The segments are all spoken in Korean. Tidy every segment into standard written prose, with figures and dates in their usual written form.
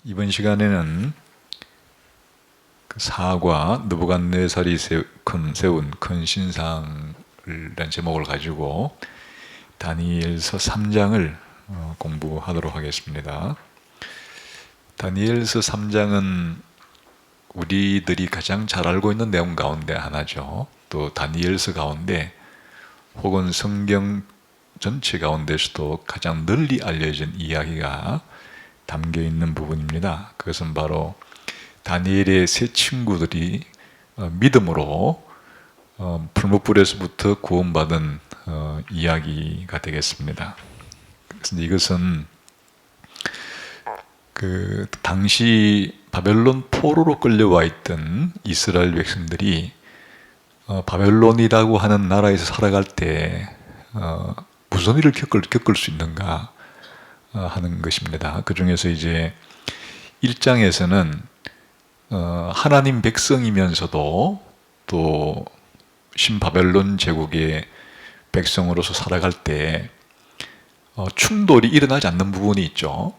이번 시간에는 그 사과 느부갓네살이 세운 큰 신상을 라는 제목을 가지고 다니엘서 3장을 공부하도록 하겠습니다. 다니엘서 3장은 우리들이 가장 잘 알고 있는 내용 가운데 하나죠. 또 다니엘서 가운데 혹은 성경 전체 가운데서도 가장 널리 알려진 이야기가 담겨 있는 부분입니다. 그것은 바로 다니엘의 세 친구들이 믿음으로 풀무불에서부터 구원받은 이야기가 되겠습니다. 그래서 이것은 그 당시 바벨론 포로로 끌려와 있던 이스라엘 백성들이 바벨론이라고 하는 나라에서 살아갈 때 무슨 일을 겪을 수 있는가 하는 것입니다. 그 중에서 이제 1장에서는 하나님 백성이면서도 또 신바벨론 제국의 백성으로서 살아갈 때 충돌이 일어나지 않는 부분이 있죠.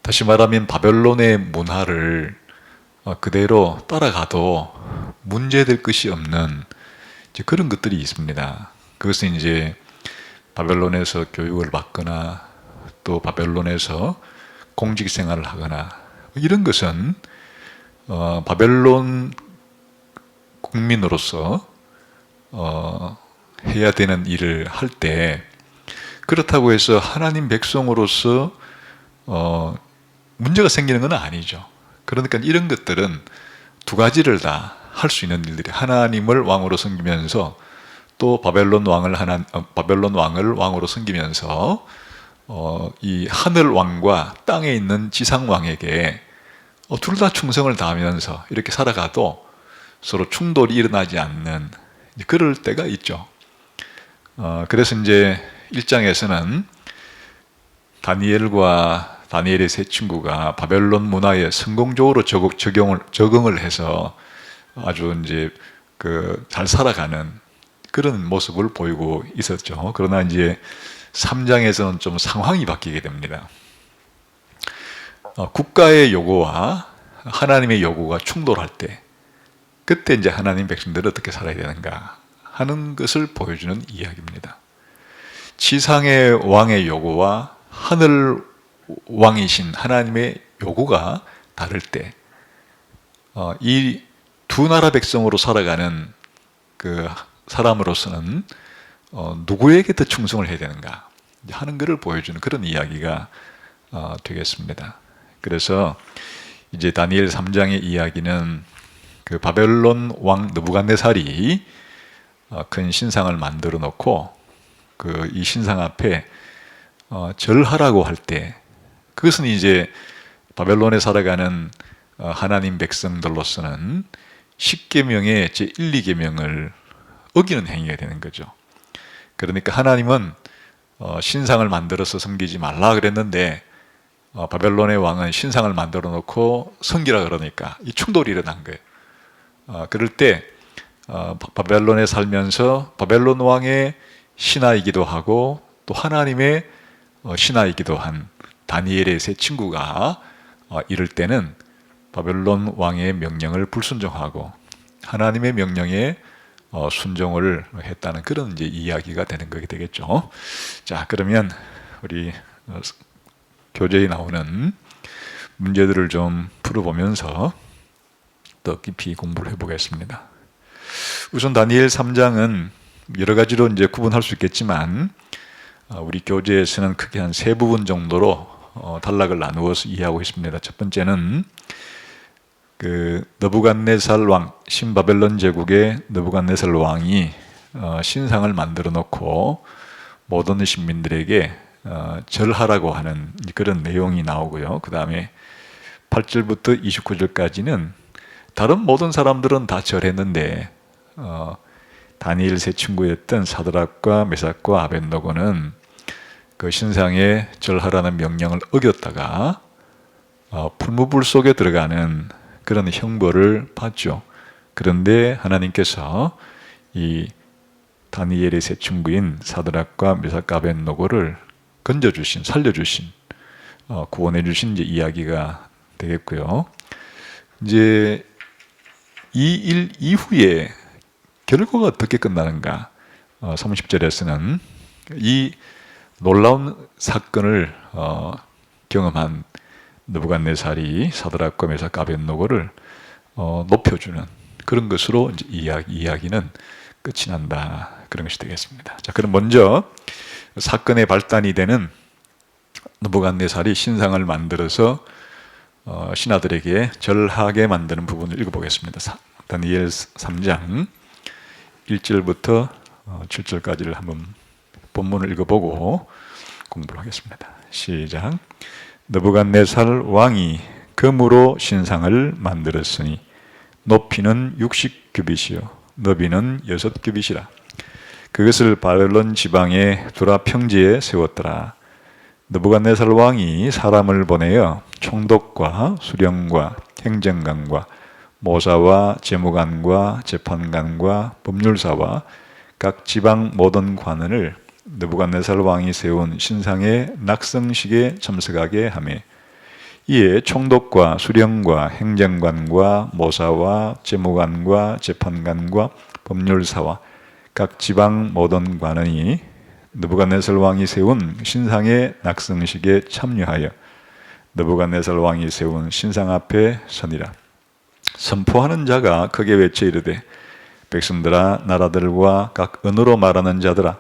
다시 말하면 바벨론의 문화를 그대로 따라가도 문제될 것이 없는 그런 것들이 있습니다. 그것은 이제 바벨론에서 교육을 받거나 또 바벨론에서 공직 생활을 하거나 이런 것은 바벨론 국민으로서 해야 되는 일을 할 때 그렇다고 해서 하나님 백성으로서 문제가 생기는 건 아니죠. 그러니까 이런 것들은 두 가지를 다 할 수 있는 일들이 하나님을 왕으로 섬기면서 또 바벨론 왕을 왕으로 섬기면서 이 하늘 왕과 땅에 있는 지상 왕에게 둘 다 충성을 다하면서 이렇게 살아가도 서로 충돌이 일어나지 않는 그럴 때가 있죠. 그래서 이제 1장에서는 다니엘의 세 친구가 바벨론 문화에 성공적으로 적응을 해서 아주 이제 잘 살아가는 그런 모습을 보이고 있었죠. 그러나 이제 3장에서는 좀 상황이 바뀌게 됩니다. 국가의 요구와 하나님의 요구가 충돌할 때 그때 이제 하나님 백성들은 어떻게 살아야 되는가 하는 것을 보여주는 이야기입니다. 지상의 왕의 요구와 하늘 왕이신 하나님의 요구가 다를 때 이 두 나라 백성으로 살아가는 그 사람으로서는 누구에게 더 충성을 해야 되는가 하는 것을 보여주는 그런 이야기가 되겠습니다. 그래서 이제 다니엘 3장의 이야기는 그 바벨론 왕 느부갓네살이 큰 신상을 만들어 놓고 이 신상 앞에 절하라고 할 때 그것은 이제 바벨론에 살아가는 하나님 백성들로서는 10계명의 제1, 2계명을 어기는 행위가 되는 거죠. 그러니까 하나님은 신상을 만들어서 섬기지 말라 그랬는데 바벨론의 왕은 신상을 만들어 놓고 섬기라 그러니까 이 충돌이 일어난 거예요. 그럴 때 바벨론에 살면서 바벨론 왕의 신하이기도 하고 또 하나님의 신하이기도 한 다니엘의 세 친구가 이럴 때는 바벨론 왕의 명령을 불순종하고 하나님의 명령에 순종을 했다는 그런 이제 이야기가 되는 거게 되겠죠. 자, 그러면 우리 교재에 나오는 문제들을 좀 풀어보면서 더 깊이 공부를 해보겠습니다. 우선 다니엘 3장은 여러 가지로 이제 구분할 수 있겠지만 우리 교재에서는 크게 한 세 부분 정도로 단락을 나누어서 이해하고 있습니다. 첫 번째는 그 느부갓네살 왕, 신바벨론 제국의 느부갓네살 왕이 신상을 만들어 놓고 모든 신민들에게 절하라고 하는 그런 내용이 나오고요. 그 다음에 8절부터 29절까지는 다른 모든 사람들은 다 절했는데 다니엘 세 친구였던 사드락과 메삭과 아벳노고는 그 신상에 절하라는 명령을 어겼다가 풀무불 속에 들어가는 그런 형벌을 받죠. 그런데 하나님께서 이 다니엘의 세 친구인 사드락과 메삭과 아벳노고를 살려주신, 구원해주신 이제 이야기가 되겠고요. 이제 이 일 이후에 결과가 어떻게 끝나는가? 30절에서는 이 놀라운 사건을 경험한 느부갓네살이 사드락과 메삭 아벳노고를 높여주는 그런 것으로 이제 이야기는 끝이 난다. 그런 것이 되겠습니다. 자, 그럼 먼저 사건의 발단이 되는 느부갓네살이 신상을 만들어서 신하들에게 절하게 만드는 부분을 읽어보겠습니다. 다니엘 3장 1절부터 7절까지를 한번 본문을 읽어보고 공부를 하겠습니다. 시작. 느부갓네살 왕이 금으로 신상을 만들었으니 높이는 60규빗이요 너비는 6규빗이라. 그것을 바벨론 지방의 두라 평지에 세웠더라. 느부갓네살 왕이 사람을 보내어 총독과 수령과 행정관과 모사와 재무관과 재판관과 법률사와 각 지방 모든 관원을 느부갓네살 왕이 세운 신상의 낙성식에 참석하게 하며 이에 총독과 수령과 행정관과 모사와 재무관과 재판관과 법률사와 각 지방 모든 관원이 느부갓네살 왕이 세운 신상의 낙성식에 참여하여 느부갓네살 왕이 세운 신상 앞에 서니라. 선포하는 자가 크게 외쳐 이르되 백성들아 나라들과 각 언어로 말하는 자들아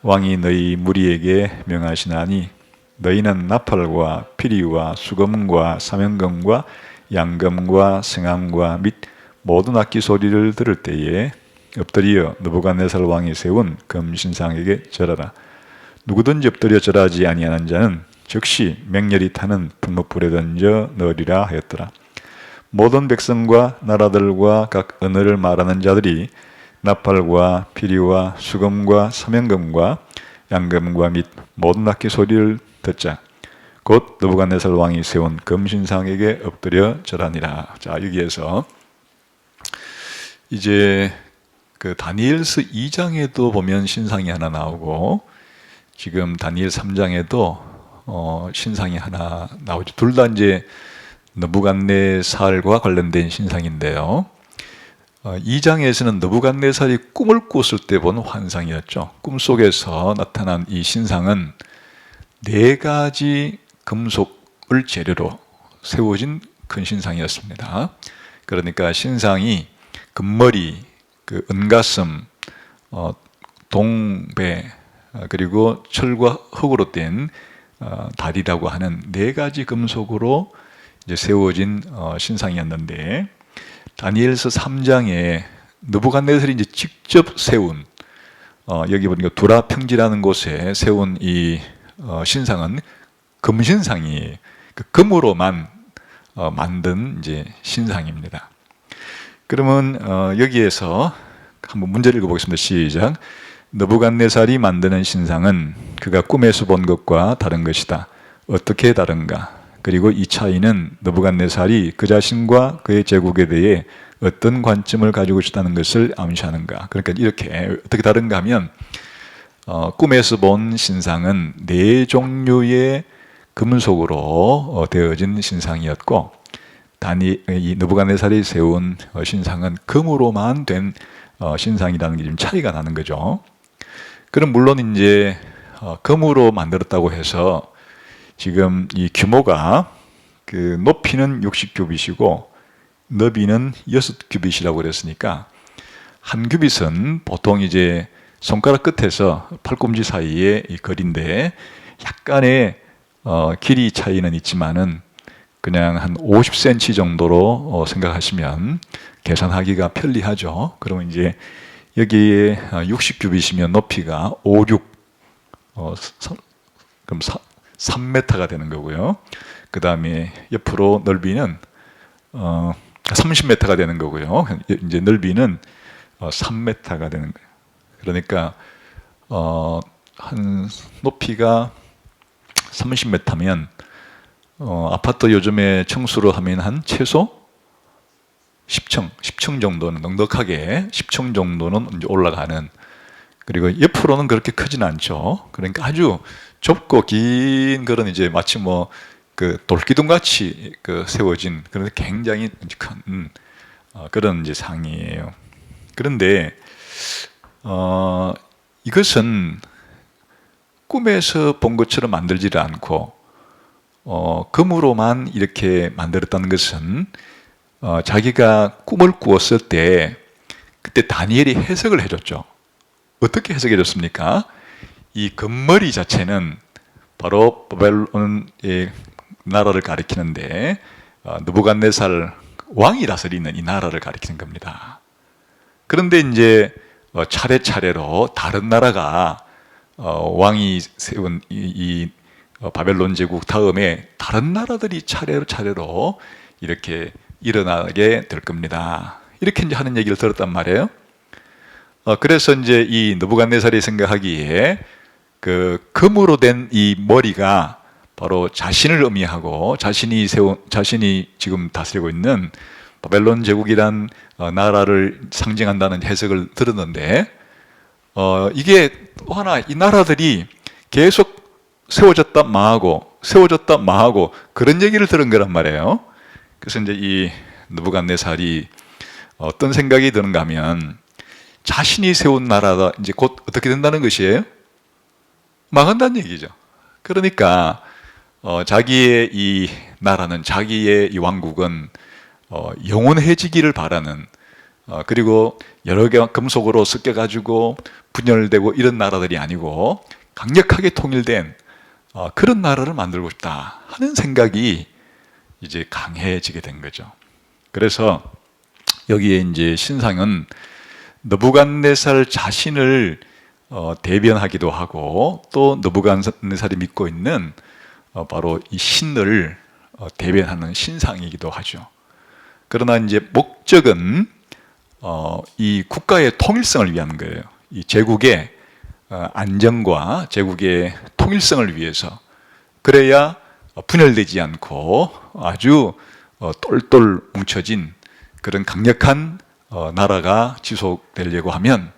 왕이 너희 무리에게 명하시나니 너희는 나팔과 피리와 수금과 사명금과 양금과 성함과 및 모든 악기 소리를 들을 때에 엎드려 느부갓네살 왕이 세운 금신상에게 절하라. 누구든지 엎드려 절하지 아니하는 자는 즉시 맹렬히 타는 불못불에 던져 넣으리라 하였더라. 모든 백성과 나라들과 각 언어를 말하는 자들이 나팔과 피리와 수금과 사명금과 양금과 및 모든 악기 소리를 듣자 곧 느부갓네살 왕이 세운 금신상에게 엎드려 절하니라. 자, 여기에서 이제 그 다니엘서 2장에도 보면 신상이 하나 나오고 지금 다니엘 3장에도 신상이 하나 나오죠. 둘 다 이제 느부갓네살과 관련된 신상인데요. 2장에서는 느부갓네살이 꿈을 꿨을 때 본 환상이었죠. 꿈속에서 나타난 이 신상은 4가지 금속을 재료로 세워진 큰 신상이었습니다. 그러니까 신상이 금머리, 그 은가슴, 동배, 그리고 철과 흙으로 된 다리라고 하는 4가지 금속으로 이제 세워진 신상이었는데 다니엘서 3장에 느부갓네살이 이제 직접 세운 여기 보니까 두라 평지라는 곳에 세운 이 신상은 금신상이 그 금으로만 만든 이제 신상입니다. 그러면 여기에서 한번 문제를 읽어보겠습니다. 시작. 느부갓네살이 만드는 신상은 그가 꿈에서 본 것과 다른 것이다. 어떻게 다른가? 그리고 이 차이는 느부갓네살이 그 자신과 그의 제국에 대해 어떤 관점을 가지고 있다는 것을 암시하는가? 그러니까 이렇게 어떻게 다른가 하면 꿈에서 본 신상은 4종류의 금속으로 되어진 신상이었고 이 느부갓네살이 세운 신상은 금으로만 된 신상이라는 게 좀 차이가 나는 거죠. 그럼 물론 이제 금으로 만들었다고 해서 지금 이 규모가 그 높이는 60규빗이고 너비는 6규빗이라고 그랬으니까 한 규빗은 보통 이제 손가락 끝에서 팔꿈치 사이의 이 거리인데 약간의 길이 차이는 있지만은 그냥 한 50cm 정도로 생각하시면 계산하기가 편리하죠. 그러면 이제 여기에 60규빗이면 높이가 5, 6 그럼 3m가 되는 거고요. 그 다음에 옆으로 넓이는 30m가 되는 거고요. 이제 넓이는 3m가 되는 거예요. 그러니까 한 높이가 30m면 아파트 요즘에 청수로 하면 한 최소 10층 정도는 넉넉하게 10층 정도는 이제 올라가는, 그리고 옆으로는 그렇게 크진 않죠. 그러니까 아주 좁고 긴 그런 이제 마치 뭐 그 돌기둥같이 그 세워진 그런 굉장히 큰 그런 이제 상이에요. 그런데 이것은 꿈에서 본 것처럼 만들지를 않고 금으로만 이렇게 만들었다는 것은 자기가 꿈을 꾸었을 때 그때 다니엘이 해석을 해줬죠. 어떻게 해석해 줬습니까? 이 금머리 자체는 바로 바벨론의 나라를 가리키는데 느부갓네살 왕이 다스리는 이 나라를 가리키는 겁니다. 그런데 이제 차례차례로 다른 나라가 왕이 세운 이 바벨론 제국 다음에 다른 나라들이 차례로 이렇게 일어나게 될 겁니다. 이렇게 이제 하는 얘기를 들었단 말이에요. 그래서 이제 이 느부갓네살이 생각하기에 그 금으로 된 이 머리가 바로 자신을 의미하고 자신이 지금 다스리고 있는 바벨론 제국이란 나라를 상징한다는 해석을 들었는데 이게 또 하나 이 나라들이 계속 세워졌다 망하고 그런 얘기를 들은 거란 말이에요. 그래서 이제 이 느부갓네살이 어떤 생각이 드는가 하면 자신이 세운 나라가 이제 곧 어떻게 된다는 것이에요? 망한다는 얘기죠. 그러니까 자기의 이 나라는 자기의 이 왕국은 영원해지기를 바라는 그리고 여러 개 금속으로 섞여가지고 분열되고 이런 나라들이 아니고 강력하게 통일된 그런 나라를 만들고 싶다 하는 생각이 이제 강해지게 된 거죠. 그래서 여기에 이제 신상은 느부갓네살 자신을 대변하기도 하고 또 느부갓네살이 믿고 있는 바로 이 신을 대변하는 신상이기도 하죠. 그러나 이제 목적은 이 국가의 통일성을 위한 거예요. 이 제국의 안정과 제국의 통일성을 위해서 그래야 분열되지 않고 아주 똘똘 뭉쳐진 그런 강력한 나라가 지속되려고 하면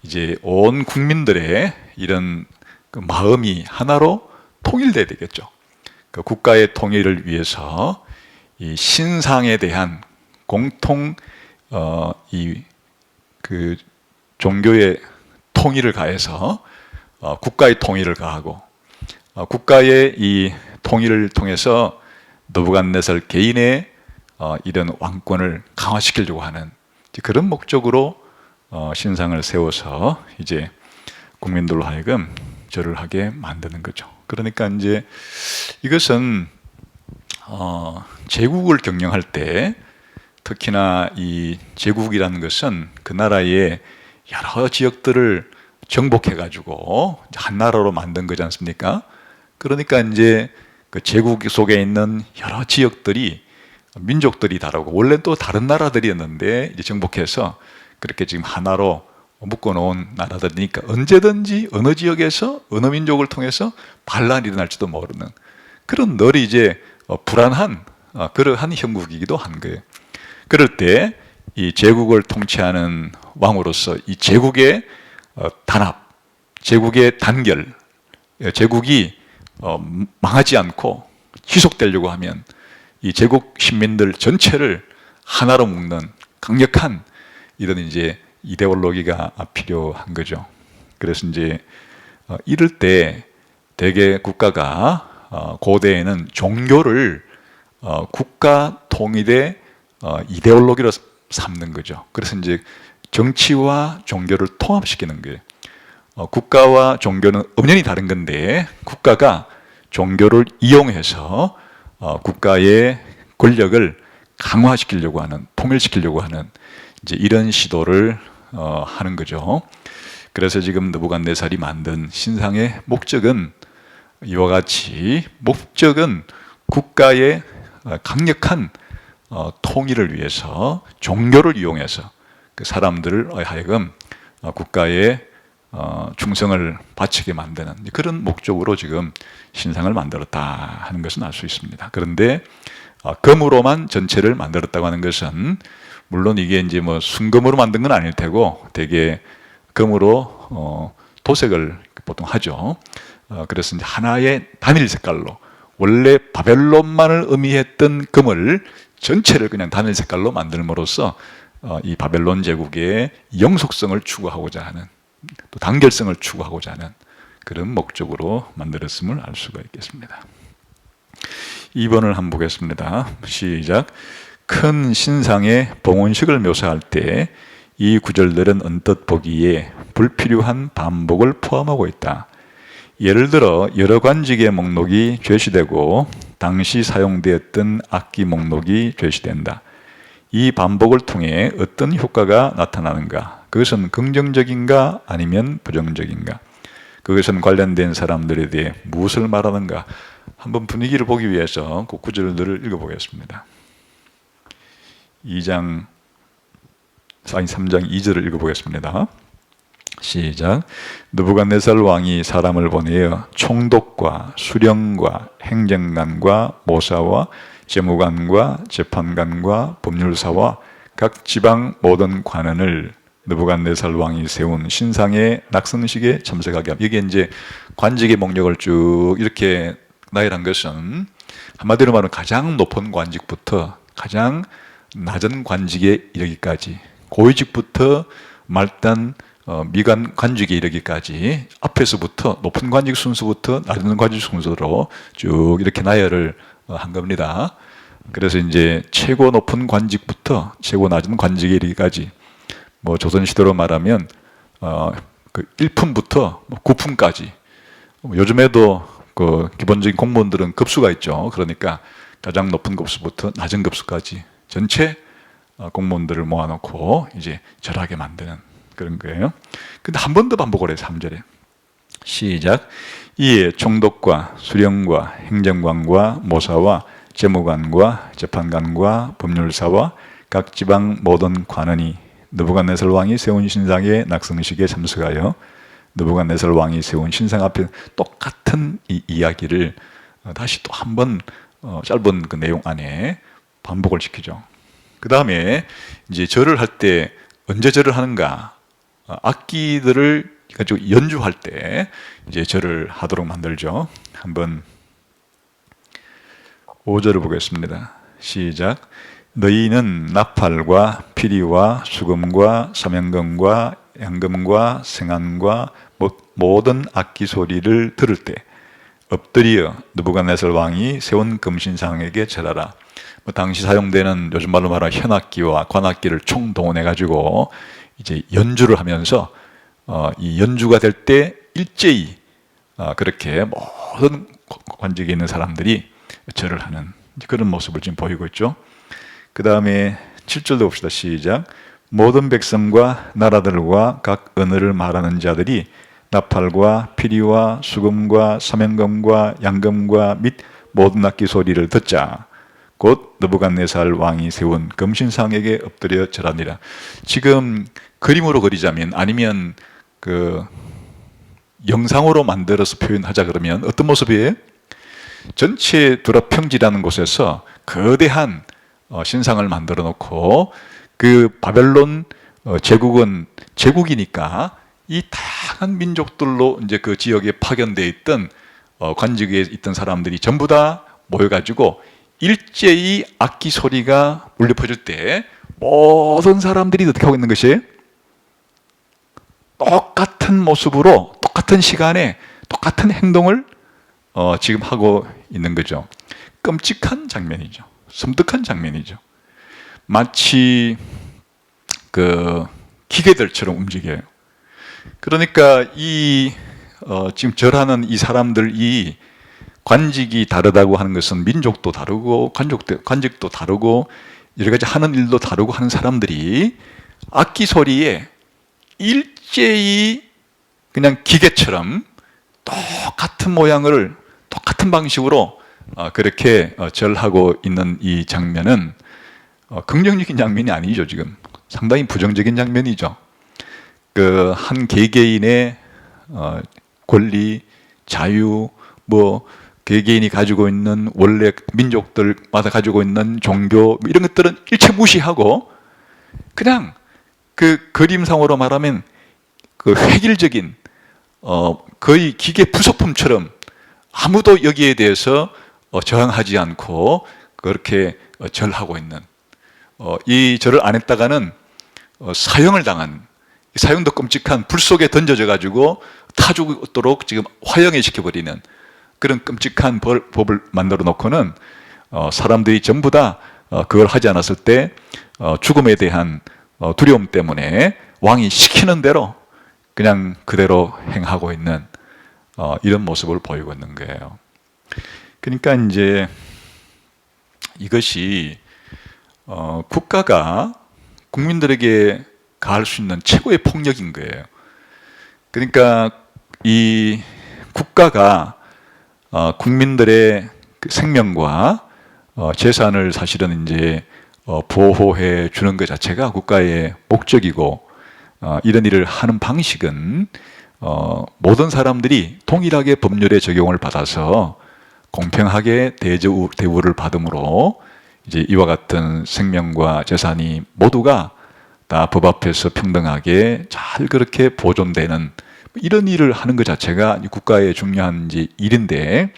이제 온 국민들의 이런 그 마음이 하나로 통일돼야 되겠죠. 그 국가의 통일을 위해서 이 신상에 대한 공통 이 그 종교의 통일을 가해서 국가의 통일을 가하고 국가의 이 통일을 통해서 느부갓네살 개인의 이런 왕권을 강화시키려고 하는 그런 목적으로 신상을 세워서 이제 국민들로 하여금 절을 하게 만드는 거죠. 그러니까 이제 이것은 제국을 경영할 때 특히나 이 제국이라는 것은 그 나라의 여러 지역들을 정복해 가지고 한 나라로 만든 거지 않습니까? 그러니까 이제 그 제국 속에 있는 여러 지역들이 민족들이 다르고 원래 또 다른 나라들이었는데 이제 정복해서 그렇게 지금 하나로 묶어놓은 나라들이니까 언제든지 어느 지역에서 어느 민족을 통해서 반란이 일어날지도 모르는 그런 늘 이제 불안한 그러한 형국이기도 한 거예요. 그럴 때 이 제국을 통치하는 왕으로서 이 제국의 단합, 제국의 단결, 제국이 망하지 않고 지속되려고 하면 이 제국 시민들 전체를 하나로 묶는 강력한 이런 이제 이데올로기가 필요한 거죠. 그래서 이제 이럴 때 대개 국가가 고대에는 종교를 국가 통일의 이데올로기로 삼는 거죠. 그래서 이제 정치와 종교를 통합시키는 거예요. 국가와 종교는 엄연히 다른 건데 국가가 종교를 이용해서 국가의 권력을 강화시키려고 하는, 통일시키려고 하는 이제 이런 시도를 하는 거죠. 그래서 지금 느부갓네살이 만든 신상의 목적은 이와 같이 목적은 국가의 강력한 통일을 위해서 종교를 이용해서 그 사람들을 하여금 국가에 충성을 바치게 만드는 그런 목적으로 지금 신상을 만들었다 하는 것은 알 수 있습니다. 그런데 금으로만 전체를 만들었다고 하는 것은 물론 이게 이제 뭐 순금으로 만든 건 아닐 테고 되게 금으로 도색을 보통 하죠. 그래서 이제 하나의 단일 색깔로 원래 바벨론만을 의미했던 금을 전체를 그냥 단일 색깔로 만들므로써 이 바벨론 제국의 영속성을 추구하고자 하는, 또 단결성을 추구하고자 하는 그런 목적으로 만들었음을 알 수가 있겠습니다. 2번을 한번 보겠습니다. 시작. 큰 신상의 봉헌식을 묘사할 때 이 구절들은 언뜻 보기에 불필요한 반복을 포함하고 있다. 예를 들어 여러 관직의 목록이 제시되고 당시 사용되었던 악기 목록이 제시된다. 이 반복을 통해 어떤 효과가 나타나는가? 그것은 긍정적인가 아니면 부정적인가? 그것은 관련된 사람들에 대해 무엇을 말하는가? 한번 분위기를 보기 위해서 그 구절들을 읽어보겠습니다. 3장 2절을 읽어보겠습니다. 시작. 느부갓네살 왕이 사람을 보내어 총독과 수령과 행정관과 모사와 재무관과 재판관과 법률사와 각 지방 모든 관원을 느부갓네살 왕이 세운 신상의 낙성식에 참석하게 합니다. 이게 이제 관직의 목록을 쭉 이렇게 나열한 것은 한마디로 말하면 가장 높은 관직부터 가장 낮은 관직에 이르기까지, 고위직부터 말단 미관 관직에 이르기까지 앞에서부터 높은 관직 순서부터 낮은 관직 순서로 쭉 이렇게 나열을 한 겁니다. 그래서 이제 최고 높은 관직부터 최고 낮은 관직에 이르기까지, 뭐 조선시대로 말하면 그 1품부터 9품까지, 요즘에도 그 기본적인 공무원들은 급수가 있죠. 그러니까 가장 높은 급수부터 낮은 급수까지 전체 공무원들을 모아놓고 이제 절하게 만드는 그런 거예요. 근데 한 번 더 반복을 해요. 3절에 시작. 이에 총독과 수령과 행정관과 모사와 재무관과 재판관과 법률사와 각 지방 모든 관원이 느부갓네살 왕이 세운 신상의 낙성식에 참석하여 느부갓네살 왕이 세운 신상 앞에 똑같은 이 이야기를 다시 또 한 번 짧은 그 내용 안에 반복을 시키죠. 그 다음에 이제 절을 할 때 언제 절을 하는가? 악기들을 가지고 연주할 때 이제 절을 하도록 만들죠. 한번 5절을 보겠습니다. 시작. 너희는 나팔과 피리와 수금과 사명금과 양금과 생안과 모든 악기 소리를 들을 때 엎드려 느부갓네살 왕이 세운 금신상에게 절하라. 당시 사용되는 요즘 말로 말하는 현악기와 관악기를 총동원해 가지고 이제 연주를 하면서 이 연주가 될 때 일제히 그렇게 모든 관직에 있는 사람들이 절을 하는 그런 모습을 지금 보이고 있죠. 그 다음에 7절도 봅시다. 시작. 모든 백성과 나라들과 각 언어를 말하는 자들이 나팔과 피리와 수금과 사명금과 양금과 및 모든 악기 소리를 듣자. 곧 느부갓네살 왕이 세운 금신상에게 엎드려 절하니라. 지금 그림으로 그리자면, 아니면 그 영상으로 만들어서 표현하자 그러면 어떤 모습이에요? 전체 두라평지라는 곳에서 거대한 신상을 만들어 놓고, 그 바벨론 제국은 제국이니까 이 다양한 민족들로 이제 그 지역에 파견되어 있던 관직에 있던 사람들이 전부 다 모여가지고 일제히 악기 소리가 울려 퍼질 때 모든 사람들이 어떻게 하고 있는 것이에요? 똑같은 모습으로 똑같은 시간에 똑같은 행동을 지금 하고 있는 거죠. 끔찍한 장면이죠. 섬뜩한 장면이죠. 마치 그 기계들처럼 움직여요. 그러니까 이 지금 절하는 이 사람들이 관직이 다르다고 하는 것은 민족도 다르고 관직도 다르고 여러 가지 하는 일도 다르고 하는 사람들이 악기 소리에 일제히 그냥 기계처럼 똑같은 모양을 똑같은 방식으로 그렇게 절하고 있는 이 장면은 긍정적인 장면이 아니죠. 지금 상당히 부정적인 장면이죠. 그 한 개개인의 권리, 자유, 뭐 개개인이 가지고 있는 원래 민족들마다 가지고 있는 종교 이런 것들은 일체 무시하고 그냥 그 그림상으로 말하면 그 획일적인 거의 기계 부속품처럼 아무도 여기에 대해서 저항하지 않고 그렇게 절하고 있는, 이 절을 안 했다가는 사형을 당한, 사형도 끔찍한 불 속에 던져져 가지고 타 죽도록 지금 화형에 시켜버리는 그런 끔찍한 법을 만들어 놓고는 사람들이 전부 다 그걸 하지 않았을 때 죽음에 대한 두려움 때문에 왕이 시키는 대로 그냥 그대로 행하고 있는 이런 모습을 보이고 있는 거예요. 그러니까 이제 이것이 국가가 국민들에게 가할 수 있는 최고의 폭력인 거예요. 그러니까 이 국가가 국민들의 그 생명과 재산을 사실은 이제 보호해 주는 것 자체가 국가의 목적이고, 이런 일을 하는 방식은 모든 사람들이 동일하게 법률의 적용을 받아서 공평하게 대우를 받음으로 이제 이와 같은 생명과 재산이 모두가 다 법 앞에서 평등하게 잘 그렇게 보존되는 이런 일을 하는 것 자체가 국가의 중요한 일인데,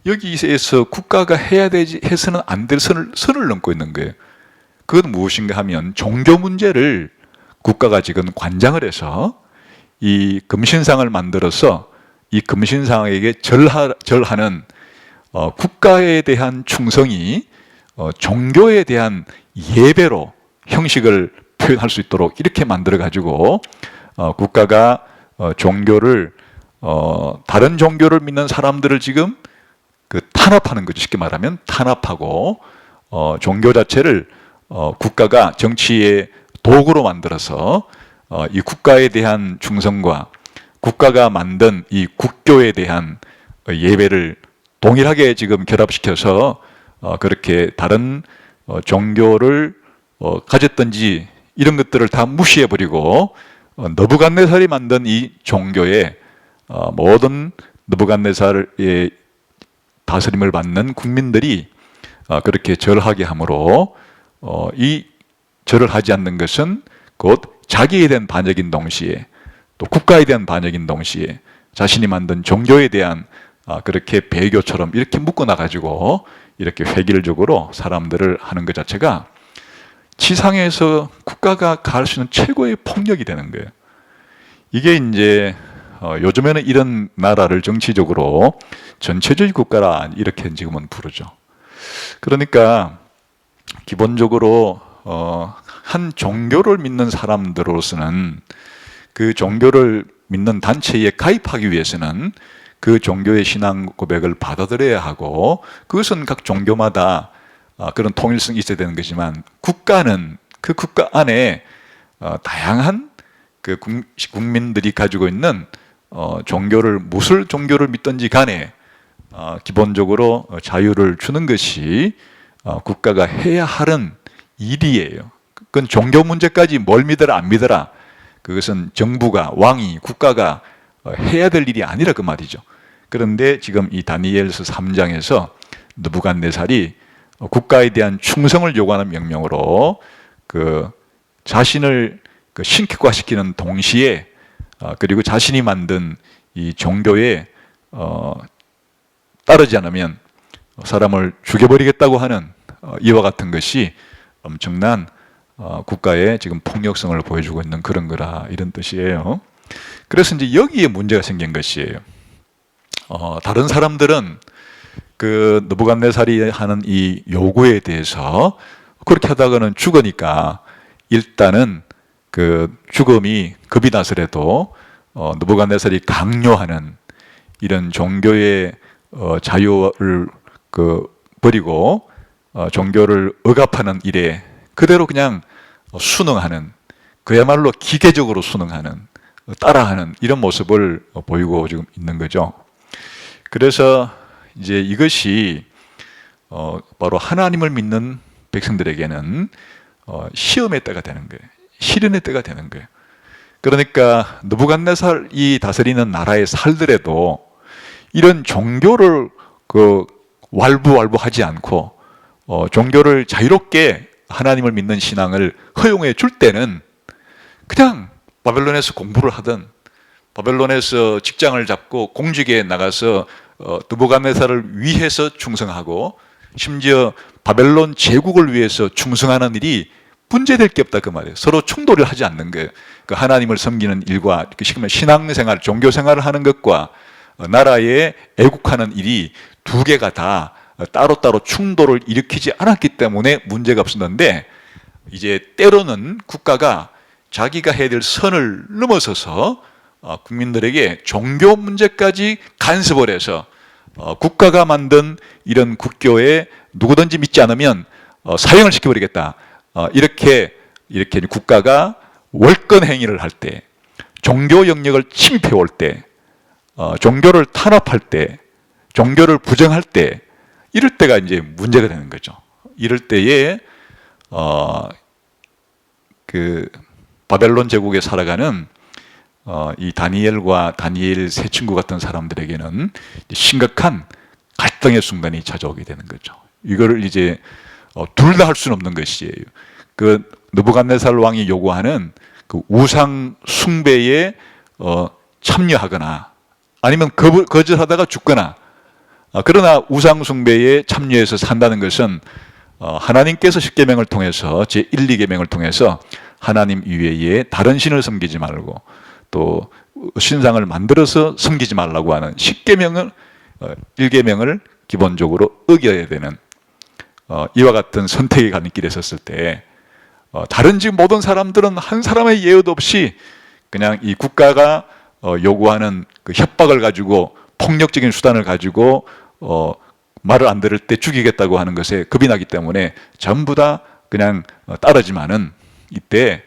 여기에서 국가가 해야 되지 해서는 안 될 선을 넘고 있는 거예요. 그건 무엇인가 하면 종교 문제를 국가가 지금 관장을 해서 이 금신상을 만들어서 이 금신상에게 절하는 국가에 대한 충성이 종교에 대한 예배로 형식을 표현할 수 있도록 이렇게 만들어 가지고 국가가 종교를 다른 종교를 믿는 사람들을 지금 그 탄압하는 거죠. 쉽게 말하면 탄압하고 종교 자체를 국가가 정치의 도구로 만들어서 이 국가에 대한 충성과 국가가 만든 이 국교에 대한 예배를 동일하게 지금 결합시켜서 그렇게 다른 종교를 가졌든지 이런 것들을 다 무시해버리고 느부갓네살이 만든 이 종교에 모든 느부갓네살의 다스림을 받는 국민들이 그렇게 절하게 함으로 이 절을 하지 않는 것은 곧 자기에 대한 반역인 동시에 또 국가에 대한 반역인 동시에 자신이 만든 종교에 대한 그렇게 배교처럼 이렇게 묶어놔가지고 이렇게 획일적으로 사람들을 하는 것 자체가 지상에서 국가가 가할 수 있는 최고의 폭력이 되는 거예요. 이게 이제 요즘에는 이런 나라를 정치적으로 전체주의 국가라 이렇게 지금은 부르죠. 그러니까 기본적으로 한 종교를 믿는 사람들로서는 그 종교를 믿는 단체에 가입하기 위해서는 그 종교의 신앙 고백을 받아들여야 하고, 그것은 각 종교마다 그런 통일성이 있어야 되는 거지만, 국가는 그 국가 안에 다양한 그 국민들이 가지고 있는 종교를 무슨 종교를 믿든지 간에 기본적으로 자유를 주는 것이 국가가 해야 하는 일이에요. 그건 종교 문제까지 뭘 믿어라 안 믿어라, 그것은 정부가, 왕이, 국가가 해야 될 일이 아니라 그 말이죠. 그런데 지금 이 다니엘서 3장에서 느부갓네살이 국가에 대한 충성을 요구하는 명령으로 그 자신을 신격화시키는 동시에 그리고 자신이 만든 이 종교에 따르지 않으면 사람을 죽여버리겠다고 하는 이와 같은 것이 엄청난 국가의 지금 폭력성을 보여주고 있는 그런 거라, 이런 뜻이에요. 그래서 이제 여기에 문제가 생긴 것이에요. 다른 사람들은 그 느부갓네살이 하는 이 요구에 대해서 그렇게 하다가는 죽으니까 일단은 그 죽음이 겁이 나서라도 느부갓네살이 강요하는 이런 종교의 자유를 버리고 종교를 억압하는 일에 그대로 그냥 순응하는, 그야말로 기계적으로 순응하는, 따라하는 이런 모습을 보이고 지금 있는 거죠. 그래서 이제 이것이 바로 하나님을 믿는 백성들에게는 시험의 때가 되는 거예요. 시련의 때가 되는 거예요. 그러니까 느부갓네살이 다스리는 나라에 살더라도 이런 종교를 왈부왈부하지 않고 종교를 자유롭게 하나님을 믿는 신앙을 허용해 줄 때는 그냥 바벨론에서 공부를 하든 바벨론에서 직장을 잡고 공직에 나가서 느부갓네살을 위해서 충성하고 심지어 바벨론 제국을 위해서 충성하는 일이 문제될 게 없다 그 말이에요. 서로 충돌을 하지 않는 거예요. 그 하나님을 섬기는 일과 신앙생활, 종교생활을 하는 것과 나라에 애국하는 일이 두 개가 다 따로따로 충돌을 일으키지 않았기 때문에 문제가 없었는데, 이제 때로는 국가가 자기가 해야 될 선을 넘어서서 국민들에게 종교 문제까지 간섭을 해서 국가가 만든 이런 국교에 누구든지 믿지 않으면 사형을 시켜버리겠다. 이렇게 국가가 월권 행위를 할 때, 종교 영역을 침입해 올 때, 종교를 탄압할 때, 종교를 부정할 때, 이럴 때가 이제 문제가 되는 거죠. 이럴 때에 그 바벨론 제국에 살아가는 이 다니엘과 다니엘 세 친구 같은 사람들에게는 심각한 갈등의 순간이 찾아오게 되는 거죠. 이거를 이제 둘 다 할 수는 없는 것이에요. 그 느부갓네살 왕이 요구하는 그 우상 숭배에 참여하거나 아니면 거절하다가 죽거나, 그러나 우상 숭배에 참여해서 산다는 것은 하나님께서 십계명을 통해서 제 1, 2계명을 통해서 하나님 이외에 다른 신을 섬기지 말고 또 신상을 만들어서 섬기지 말라고 하는 10계명을 1계명을 기본적으로 어겨야 되는 이와 같은 선택의 가는 길에 섰을 때, 다른 지금 모든 사람들은 한 사람의 예의도 없이 그냥 이 국가가 요구하는 그 협박을 가지고, 폭력적인 수단을 가지고 말을 안 들을 때 죽이겠다고 하는 것에 겁이 나기 때문에 전부 다 그냥 따르지만은, 이때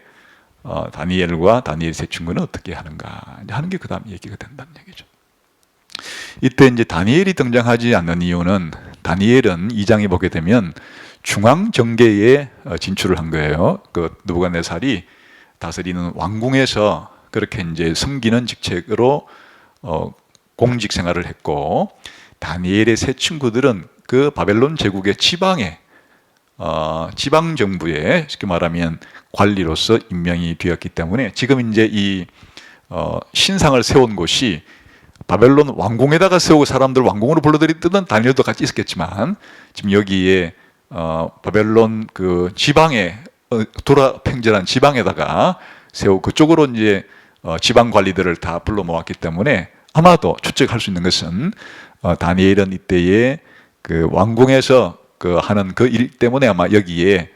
다니엘과 다니엘 세 친구는 어떻게 하는가 하는 게 그 다음 얘기가 된다는 얘기죠. 이때 이제 다니엘이 등장하지 않는 이유는, 다니엘은 2장에 보게 되면 중앙 정계에 진출을 한 거예요. 그 느부갓네살이 다스리는 왕궁에서 그렇게 이제 섬기는 직책으로 공직 생활을 했고, 다니엘의 세 친구들은 그 바벨론 제국의 지방 정부에 쉽게 말하면 관리로서 임명이 되었기 때문에, 지금 이제 이 신상을 세운 곳이 바벨론 왕궁에다가 세우고 사람들 왕궁으로 불러들이던 다니엘도 같이 있었겠지만, 지금 여기에 바벨론 그 지방에 돌아팽절한 지방에다가 세우고 그쪽으로 이제 지방 관리들을 다 불러 모았기 때문에, 아마도 추측할 수 있는 것은 다니엘은 이때에 그 왕궁에서 그 하는 그 일 때문에 아마 여기에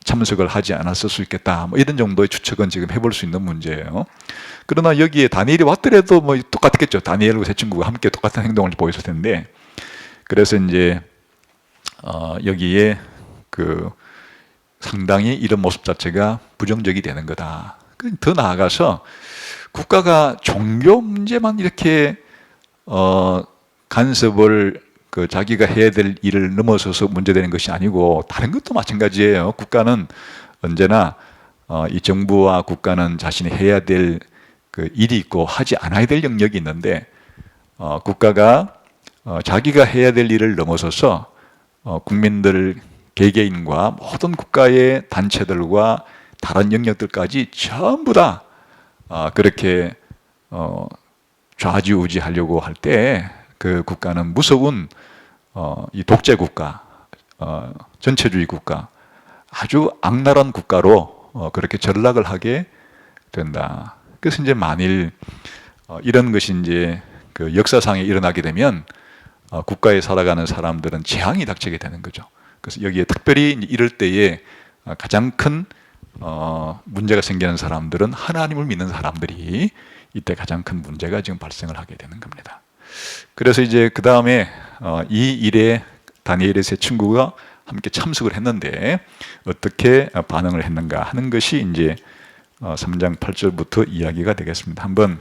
참석을 하지 않았을 수 있겠다, 뭐 이런 정도의 추측은 지금 해볼 수 있는 문제예요. 그러나 여기에 다니엘이 왔더라도 뭐 똑같겠죠. 다니엘과 세 친구가 함께 똑같은 행동을 보였을 텐데, 그래서 이제 여기에 그 상당히 이런 모습 자체가 부정적이 되는 거다. 더 나아가서 국가가 종교 문제만 이렇게 간섭을 그 자기가 해야 될 일을 넘어서서 문제되는 것이 아니고, 다른 것도 마찬가지예요. 국가는 언제나 이 정부와 국가는 자신이 해야 될 그 일이 있고 하지 않아야 될 영역이 있는데, 국가가 자기가 해야 될 일을 넘어서서 국민들 개개인과 모든 국가의 단체들과 다른 영역들까지 전부 다 그렇게 좌지우지하려고 할 때, 그 국가는 무서운 이 독재 국가, 전체주의 국가, 아주 악랄한 국가로 그렇게 전락을 하게 된다. 그래서 이제 만일 이런 것이 이제 그 역사상에 일어나게 되면 국가에 살아가는 사람들은 재앙이 닥치게 되는 거죠. 그래서 여기에 특별히 이럴 때에 가장 큰 문제가 생기는 사람들은 하나님을 믿는 사람들이 이때 가장 큰 문제가 지금 발생을 하게 되는 겁니다. 그래서 이제 그 다음에 이 일에 다니엘의 세 친구가 함께 참석을 했는데 어떻게 반응을 했는가 하는 것이 이제 3장 8절부터 이야기가 되겠습니다. 한번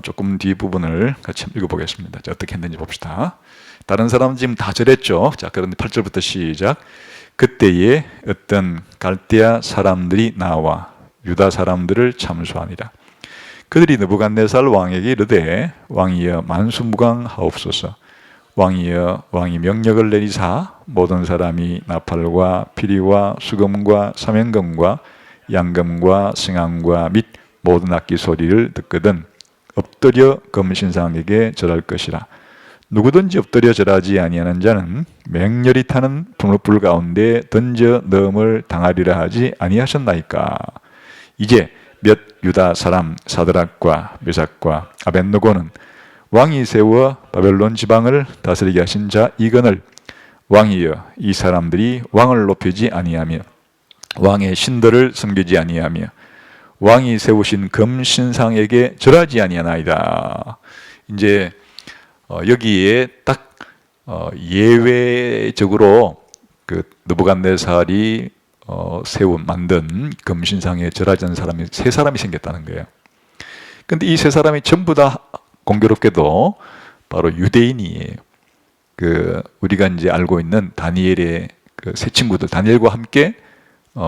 조금 뒤 부분을 같이 읽어보겠습니다. 자, 어떻게 했는지 봅시다. 다른 사람은 지금 다 절했죠. 자, 그런데 8절부터 시작. 그때에 어떤 갈대아 사람들이 나와 유다 사람들을 참수하니라. 그들이 느부갓네살 왕에게 이르되, 왕이여 만수무강하옵소서. 왕이여 왕이 명령을 내리사 모든 사람이 나팔과 피리와 수금과 사면금과 양금과 승함과 및 모든 악기 소리를 듣거든 엎드려 금신상에게 절할 것이라. 누구든지 엎드려 절하지 아니하는 자는 맹렬히 타는 분울불 가운데 던져 넣음을 당하리라 하지 아니하셨나이까. 이제 몇 유다 사람 사드락과 메삭과 아벳느고는 왕이 세워 바벨론 지방을 다스리게 하신 자 이건을 왕이여 이 사람들이 왕을 높이지 아니하며 왕의 신들을 섬기지 아니하며 왕이 세우신 금신상에게 절하지 아니하나이다. 이제 여기에 딱 예외적으로 그 느부갓네살이 만든 금신상에 절하지 않는 사람이 세 사람이 생겼다는 거예요. 근데 이 세 사람이 전부 다 공교롭게도 바로 유대인이에요. 우리가 이제 알고 있는 다니엘의 그 세 친구들, 다니엘과 함께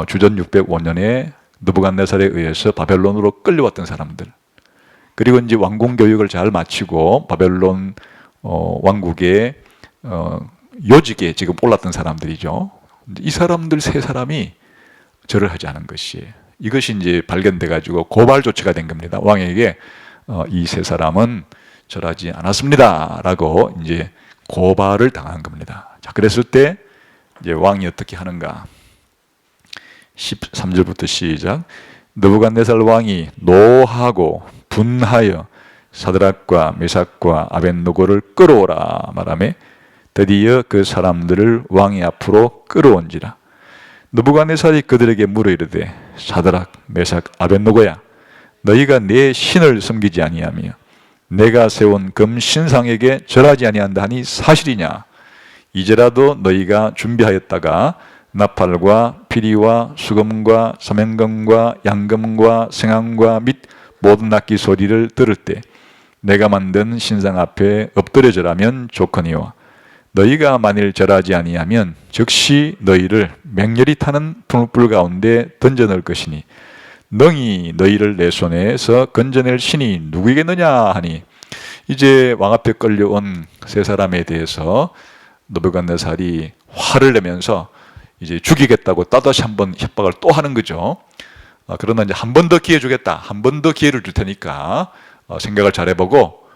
주전 605년에 느부갓네살에 의해서 바벨론으로 끌려왔던 사람들. 그리고 이제 왕궁 교육을 잘 마치고 바벨론 왕국의 요직에 지금 올랐던 사람들이죠. 이 사람들 세 사람이 절을 하지 않은 것이에요. 이것이 이제 발견돼 가지고 고발 조치가 된 겁니다. 왕에게 이 세 사람은 절하지 않았습니다라고 이제 고발을 당한 겁니다. 자, 그랬을 때 이제 왕이 어떻게 하는가? 13절부터 시작. 느부갓네살 왕이 노하고 분하여 사드락과 메삭과 아벳느고를 끌어오라 말하며 드디어 그 사람들을 왕의 앞으로 끌어온지라. 느부갓네살이 그들에게 물어 이르되 사드락 메삭 아벳느고야 너희가 내 신을 섬기지 아니하며 내가 세운 금신상에게 절하지 아니한다 하니 사실이냐? 이제라도 너희가 준비하였다가 나팔과 피리와 수금과 사명금과 양금과 생황과 및 모든 악기 소리를 들을 때 내가 만든 신상 앞에 엎드려 절하면 좋거니와 너희가 만일 절하지 아니하면 즉시 너희를 맹렬히 타는 분울불 가운데 던져 넣을 것이니 능히 너희를 내 손에서 건져낼 신이 누구이겠느냐 하니, 이제 왕 앞에 끌려온 세 사람에 대해서 느부갓네살이 화를 내면서 이제 죽이겠다고 또다시 한번 협박을 또 하는 거죠. 그러나 이제 한 번 더 기회 주겠다, 한 번 더 기회를 줄 테니까 생각을 잘해보고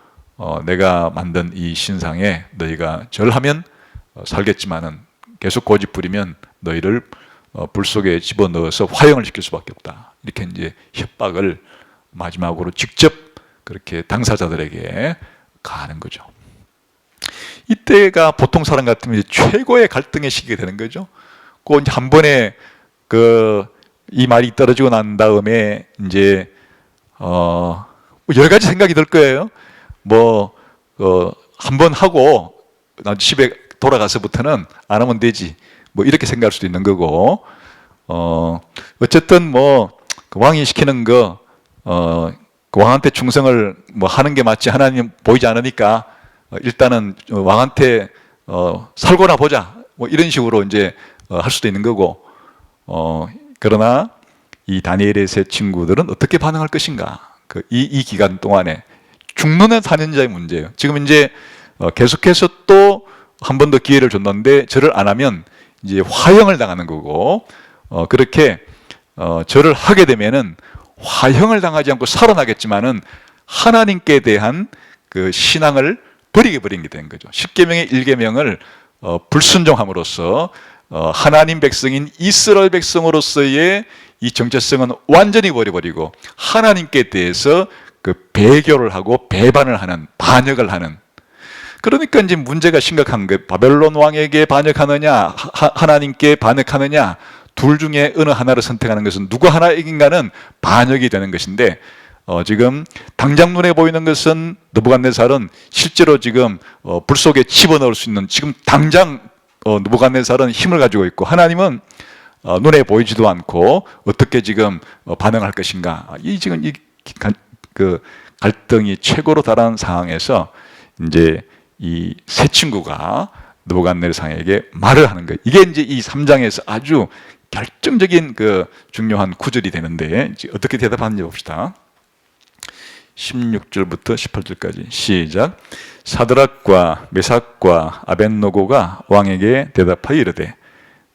내가 만든 이 신상에 너희가 절하면 살겠지만은 계속 고집 부리면 너희를 불 속에 집어넣어서 화형을 시킬 수밖에 없다. 이렇게 이제 협박을 마지막으로 직접 그렇게 당사자들에게 가하는 거죠. 이때가 보통 사람 같으면 이제 최고의 갈등의 시기가 되는 거죠. 그 이제 한 번에 이 말이 떨어지고 난 다음에 이제 여러 가지 생각이 들 거예요. 한 번 하고 나 집에 돌아가서부터는 안 하면 되지. 이렇게 생각할 수도 있는 거고, 어쨌든 그 왕이 시키는 거, 그 왕한테 충성을 하는 게 맞지, 하나님 보이지 않으니까 일단은 왕한테 살고나 보자, 이런 식으로 이제 할 수도 있는 거고, 그러나 이 다니엘의 세 친구들은 어떻게 반응할 것인가? 이 기간 동안에 죽는 사년자의 문제예요. 지금 이제 계속해서 또 한 번 더 기회를 줬는데 절을 안 하면 이제 화형을 당하는 거고, 그렇게 절을 하게 되면은 화형을 당하지 않고 살아나겠지만은 하나님께 대한 그 신앙을 버리게 버린 게 된 거죠. 10계명의 1계명을 불순종함으로써 하나님 백성인 이스라엘 백성으로서의 이 정체성은 완전히 버려버리고 하나님께 대해서 그 배교를 하고 배반을 하는, 반역을 하는. 그러니까 이제 문제가 심각한 거예요. 바벨론 왕에게 반역하느냐, 하나님께 반역하느냐, 둘 중에 어느 하나를 선택하는 것은 누구 하나에게인가는 반역이 되는 것인데, 지금 당장 눈에 보이는 것은 느부갓네살은 실제로 지금 불 속에 집어넣을 수 있는, 지금 당장 느부갓네살은 힘을 가지고 있고, 하나님은 눈에 보이지도 않고 어떻게 지금 반응할 것인가. 지금 그 갈등이 최고로 달한 상황에서 이제 이 세 친구가 느부갓네살에게 말을 하는 거예요. 이게 이제 이 3장에서 아주 결정적인 그 중요한 구절이 되는데, 어떻게 대답하는지 봅시다. 16절부터 18절까지 시작. 사드락과 메삭과 아벳느고가 왕에게 대답하여 이르되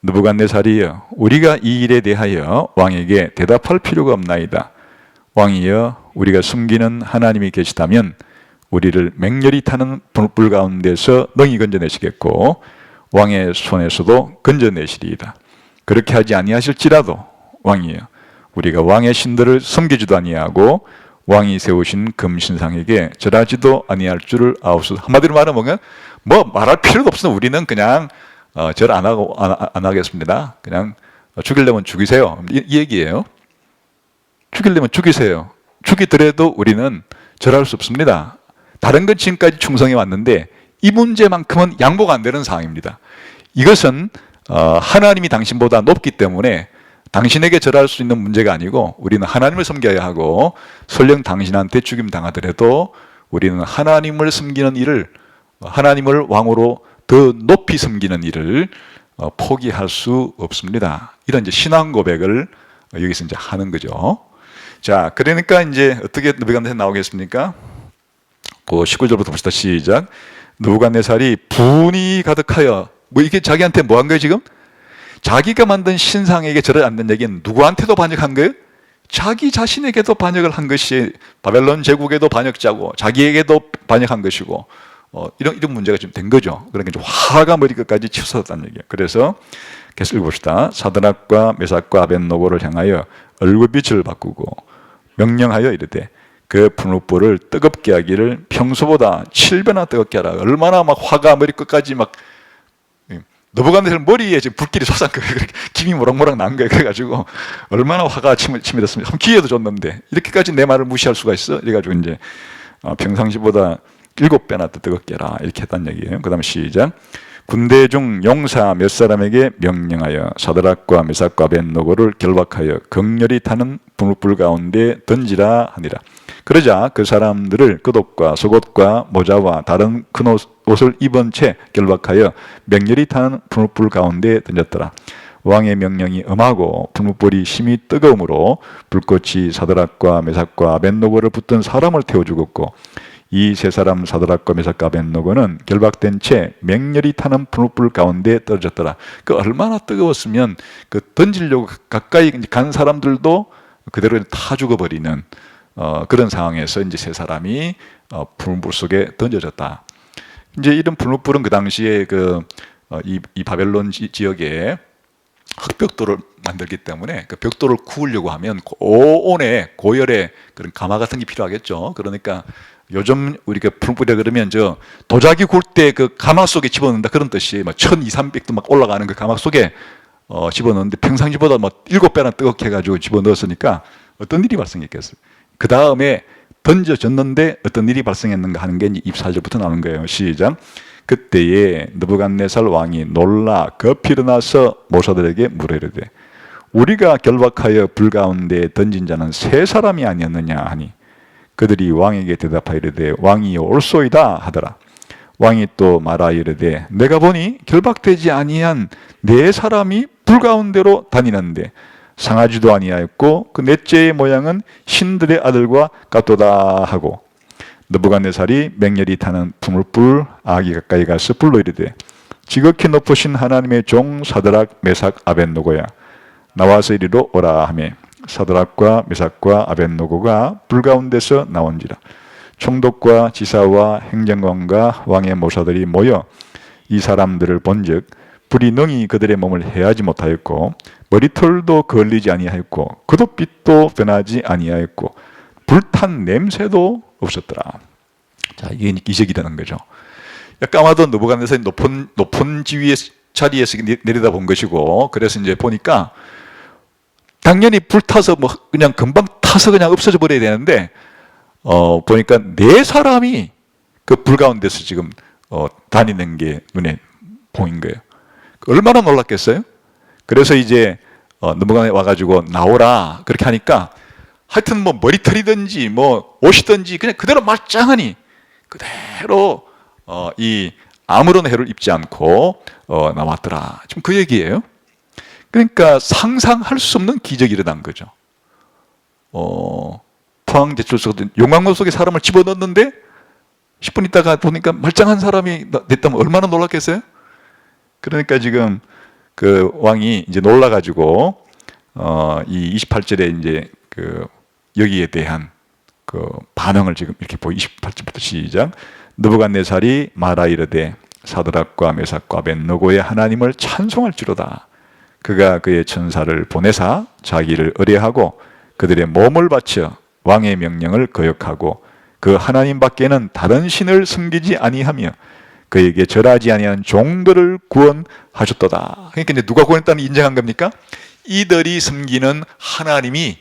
느부갓네살이여, 우리가 이 일에 대하여 왕에게 대답할 필요가 없나이다. 왕이여 우리가 숨기는 하나님이 계시다면 우리를 맹렬히 타는 불 가운데서 능히 건져내시겠고 왕의 손에서도 건져내시리이다. 그렇게 하지 아니하실지라도 왕이여 우리가 왕의 신들을 섬기지도 아니하고 왕이 세우신 금신상에게 절하지도 아니할 줄을 아옵소서. 한마디로 말하면 뭐 말할 필요도 없어. 우리는 그냥 절 안 하고 안 하겠습니다. 그냥 죽이려면 죽이세요. 이 얘기예요. 죽이려면 죽이세요. 죽이더라도 우리는 절할 수 없습니다. 다른 건 지금까지 충성해 왔는데 이 문제만큼은 양보가 안 되는 상황입니다. 이것은 하나님이 당신보다 높기 때문에 당신에게 절할 수 있는 문제가 아니고 우리는 하나님을 섬겨야 하고 설령 당신한테 죽임 당하더라도 우리는 하나님을 섬기는 일을 하나님을 왕으로 더 높이 섬기는 일을 포기할 수 없습니다. 이런 이제 신앙 고백을 여기서 이제 하는 거죠. 자, 그러니까 이제 어떻게 느부갓네살 나오겠습니까? 그 19절부터 봅시다. 시작. 느부갓네살이 분이 가득하여 뭐 이게 자기한테 뭐 한 거예요 지금? 자기가 만든 신상에게 절을 않는 얘기는 누구한테도 반역한 거예요? 자기 자신에게도 반역을 한 것이 바벨론 제국에도 반역자고 자기에게도 반역한 것이고 이런 문제가 좀 된 거죠. 그러니까 좀 화가 머리끝까지 치솟았다는 얘기예요. 그래서 계속 읽어봅시다. 사드락과 메삭과 아벳노고를 향하여 얼굴빛을 바꾸고 명령하여 이르되 그 분우불을 뜨겁게 하기를 평소보다 7배나 뜨겁게 하라. 얼마나 막 화가 머리끝까지 막 느부갓네살 머리에 지금 불길이 솟은 거예요. 김이 모락모락 난 거예요. 그래가지고 얼마나 화가 치밀었습니까? 기회도 줬는데 이렇게까지 내 말을 무시할 수가 있어? 이래가지고 이제 평상시보다 7배나 더 뜨겁게 해라 이렇게 했단 얘기예요. 그 다음에 시작. 군대 중 용사 몇 사람에게 명령하여 사드락과 메삭과 아벳노고를 결박하여 극렬히 타는 분우불 가운데 던지라 하니라. 그러자 그 사람들을 겉옷과 속옷과 모자와 다른 큰 옷을 입은 채 결박하여 맹렬히 타는 분우불 가운데 던졌더라. 왕의 명령이 엄하고 분우불이 심히 뜨거움으로 불꽃이 사드락과 메삭과 아벳노고를 붙든 사람을 태워 죽었고 이 세 사람 사드락과 메삭과 아벳노고는 결박된 채 맹렬히 타는 분우불 가운데 떨어졌더라. 그 얼마나 뜨거웠으면 그 던지려고 가까이 간 사람들도 그대로 타 죽어버리는 그런 상황에서 이제 세 사람이 분우불 속에 던져졌다. 이제 이런 분우불은 그 당시에 이 바벨론 지역에 흑벽돌을 만들기 때문에 그 벽돌을 구우려고 하면 고온에 고열에 그런 가마 같은 게 필요하겠죠. 그러니까 요즘 우리가 분우불이라 그러면 저 도자기 구울 때 그 가마 속에 집어넣는다 그런 뜻이 막 1200, 300도 막 올라가는 그 가마 속에 집어넣는데 평상시보다 뭐 7배나 뜨겁게 해가지고 집어넣었으니까 어떤 일이 발생했겠어요. 그 다음에 던져졌는데 어떤 일이 발생했는가 하는 게 이제 24절부터 나오는 거예요. 시작. 그때에 느부갓네살 왕이 놀라 급히 일어나서 모사들에게 물어 이르되 우리가 결박하여 불 가운데 던진 자는 세 사람이 아니었느냐 하니 그들이 왕에게 대답하여 이르되 왕이 옳소이다 하더라. 왕이 또 말하여 이르되 내가 보니 결박되지 아니한 네 사람이 불 가운데로 다니는데 상하지도 아니하였고 그 넷째의 모양은 신들의 아들과 같도다 하고 느부갓네살이 맹렬히 타는 분우불 아기 가까이 가서 불러 이르되 지극히 높으신 하나님의 종 사드락 메삭 아벳노고야 나와서 이리로 오라 하매 사드락과 메삭과 아벳노고가 불 가운데서 나온지라. 총독과 지사와 행정관과 왕의 모사들이 모여 이 사람들을 본즉 불이 능히 그들의 몸을 해하지 못하였고 머리털도 걸리지 아니하였고 겉옷빛도 변하지 아니하였고 불탄 냄새도 없었더라. 자, 이게 기적이라는 거죠. 까마도 느부갓네살이 높은 지위의 자리에서 내려다 본 것이고, 그래서 이제 보니까 당연히 불타서 뭐 그냥 금방 타서 그냥 없어져 버려야 되는데, 보니까 네 사람이 그 불 가운데서 지금 다니는 게 눈에 보인 거예요. 얼마나 놀랐겠어요? 그래서 이제 느부갓네살이 와가지고 나오라 그렇게 하니까 하여튼 뭐 머리털이든지 뭐 옷이든지 그냥 그대로 말짱하니 그대로 이 아무런 해를 입지 않고 나왔더라. 지금 그 얘기예요. 그러니까 상상할 수 없는 기적이 일어난 거죠. 포항제철 속에 용광로 속에 사람을 집어넣었는데 10분 있다가 보니까 말짱한 사람이 됐다면 얼마나 놀랐겠어요? 그러니까 지금 그 왕이 이제 놀라가지고 이 28절에 이제 그 여기에 대한 그 반응을 지금 이렇게 28절부터 시작. 느부갓네살이 말하 이르되 사드락과 메삭과 아벳느고의 하나님을 찬송할지로다. 그가 그의 천사를 보내사 자기를 의뢰하고 그들의 몸을 바쳐 왕의 명령을 거역하고 그 하나님 밖에는 다른 신을 섬기지 아니하며 그에게 절하지 아니한 종들을 구원하셨도다. 그러니까 이제 누가 구원했다는 인정한 겁니까? 이들이 섬기는 하나님이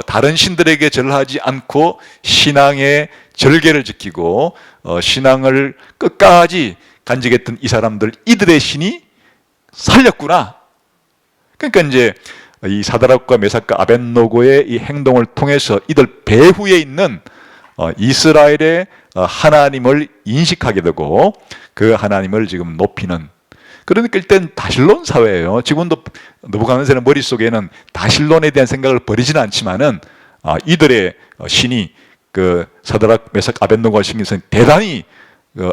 다른 신들에게 절하지 않고 신앙의 절개를 지키고 신앙을 끝까지 간직했던 이 사람들, 이들의 신이 살렸구나. 그러니까 이제 이 사드락과 메삭과 아벳느고의 이 행동을 통해서 이들 배후에 있는 이스라엘의 하나님을 인식하게 되고 그 하나님을 지금 높이는, 그러니까 일단 다실론 사회예요. 지금도 느부갓네살의 머릿속에는 다실론에 대한 생각을 버리지는 않지만은 이들의 신이 그 사드락 메삭 아벳느고가 신기선 대단히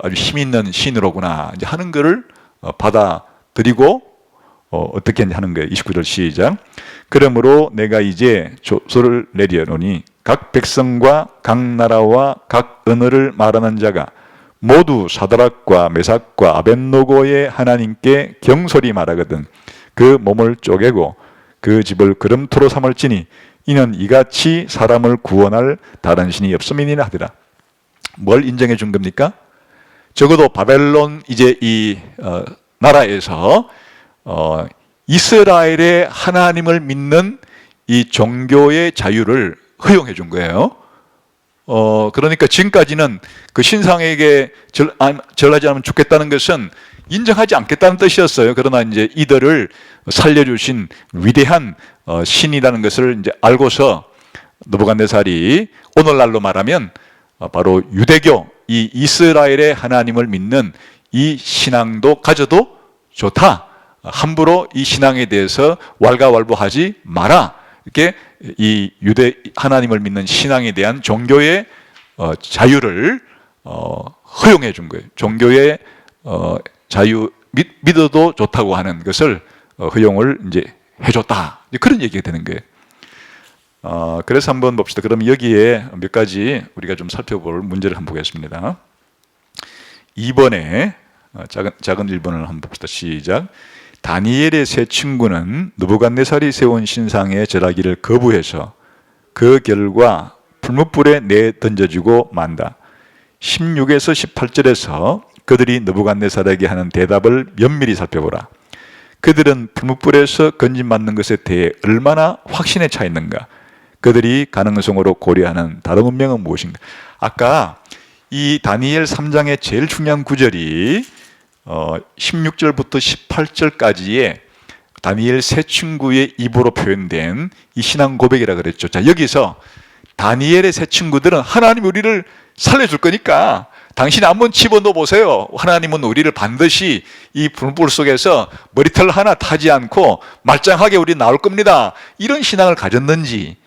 아주 힘 있는 신으로구나 이제 하는 것을 받아들이고 어떻게 하는 거예요? 29절 시작. 그러므로 내가 이제 조서를 내려놓으니 각 백성과 각 나라와 각 언어를 말하는 자가 모두 사드락과 메삭과 아벳느고의 하나님께 경솔히 말하거든 그 몸을 쪼개고 그 집을 그름토로 삼을지니 이는 이같이 사람을 구원할 다른 신이 없음이니라 하더라. 뭘 인정해 준 겁니까? 적어도 바벨론 이제 이 나라에서 이스라엘의 하나님을 믿는 이 종교의 자유를 허용해 준 거예요. 그러니까 지금까지는 그 신상에게 절하지 않으면 죽겠다는 것은 인정하지 않겠다는 뜻이었어요. 그러나 이제 이들을 살려주신 위대한 신이라는 것을 이제 알고서 느부갓네살이 오늘날로 말하면 바로 유대교, 이 이스라엘의 하나님을 믿는 이 신앙도 가져도 좋다. 함부로 이 신앙에 대해서 왈가왈부하지 마라. 이렇게 이 유대 하나님을 믿는 신앙에 대한 종교의 자유를 허용해 준 거예요. 종교의 자유 믿어도 좋다고 하는 것을 허용을 이제 해줬다. 그런 얘기가 되는 거예요. 그래서 한번 봅시다. 그럼 여기에 몇 가지 우리가 좀 살펴볼 문제를 한번 보겠습니다. 2번에 작은 1번을 한번 봅시다. 시작. 다니엘의 세 친구는 느부갓네살이 세운 신상에 절하기를 거부해서 그 결과 풀무불에 내던져지고 만다. 16에서 18절에서 그들이 느부갓네살에게 하는 대답을 면밀히 살펴보라. 그들은 풀무불에서 건진받는 것에 대해 얼마나 확신에 차 있는가? 그들이 가능성으로 고려하는 다른 운명은 무엇인가? 아까 이 다니엘 3장의 제일 중요한 구절이 16절부터 18절까지의 다니엘 세 친구의 입으로 표현된 이 신앙 고백이라 그랬죠. 자, 여기서 다니엘의 세 친구들은 하나님 우리를 살려줄 거니까 당신이 한번 집어넣어 보세요. 하나님은 우리를 반드시 이 불불 속에서 머리털 하나 타지 않고 말짱하게 우리 나올 겁니다. 이런 신앙을 가졌는지,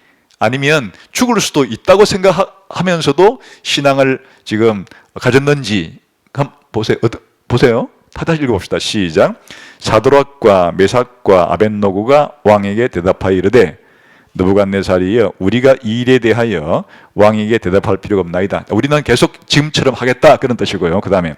아니면 죽을 수도 있다고 생각하면서도 신앙을 지금 가졌는지 한번 보세요. 보세요. 다시 읽어봅시다. 시작. 사드락과 메삭과 아벳느고가 왕에게 대답하여 이르되 느부갓네살이여 우리가 이 일에 대하여 왕에게 대답할 필요가 없나이다. 우리는 계속 지금처럼 하겠다 그런 뜻이고요. 그 다음에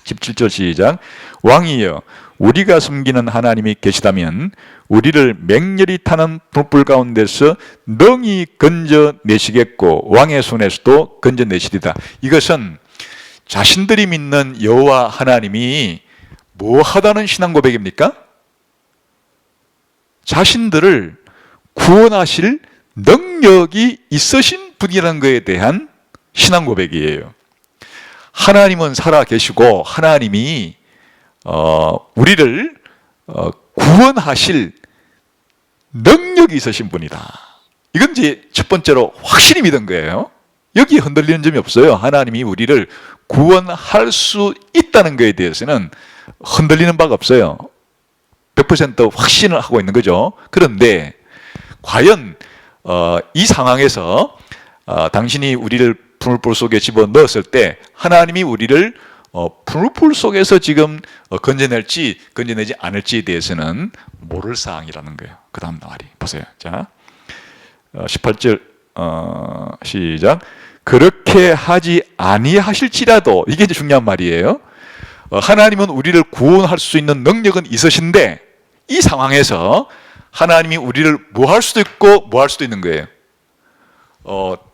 17절 시작. 왕이여 우리가 섬기는 하나님이 계시다면 우리를 맹렬히 타는 불불 가운데서 능히 건져내시겠고 왕의 손에서도 건져내시리다. 이것은 자신들이 믿는 여호와 하나님이 뭐 하다는 신앙 고백입니까? 자신들을 구원하실 능력이 있으신 분이라는 것에 대한 신앙 고백이에요. 하나님은 살아 계시고 하나님이 우리를 구원하실 능력이 있으신 분이다. 이건 이제 첫 번째로 확실히 믿은 거예요. 여기에 흔들리는 점이 없어요. 하나님이 우리를 구원할 수 있다는 것에 대해서는 흔들리는 바가 없어요. 100% 확신을 하고 있는 거죠. 그런데 과연 이 상황에서 당신이 우리를 풀무불 속에 집어넣었을 때 하나님이 우리를 풀무불 속에서 지금 건져낼지 건져내지 않을지에 대해서는 모를 사항이라는 거예요. 그 다음 말이 보세요. 자, 18절 시작. 그렇게 하지 아니하실지라도, 이게 이제 중요한 말이에요. 하나님은 우리를 구원할 수 있는 능력은 있으신데 이 상황에서 하나님이 우리를 뭐 할 수도 있고 뭐 할 수도 있는 거예요.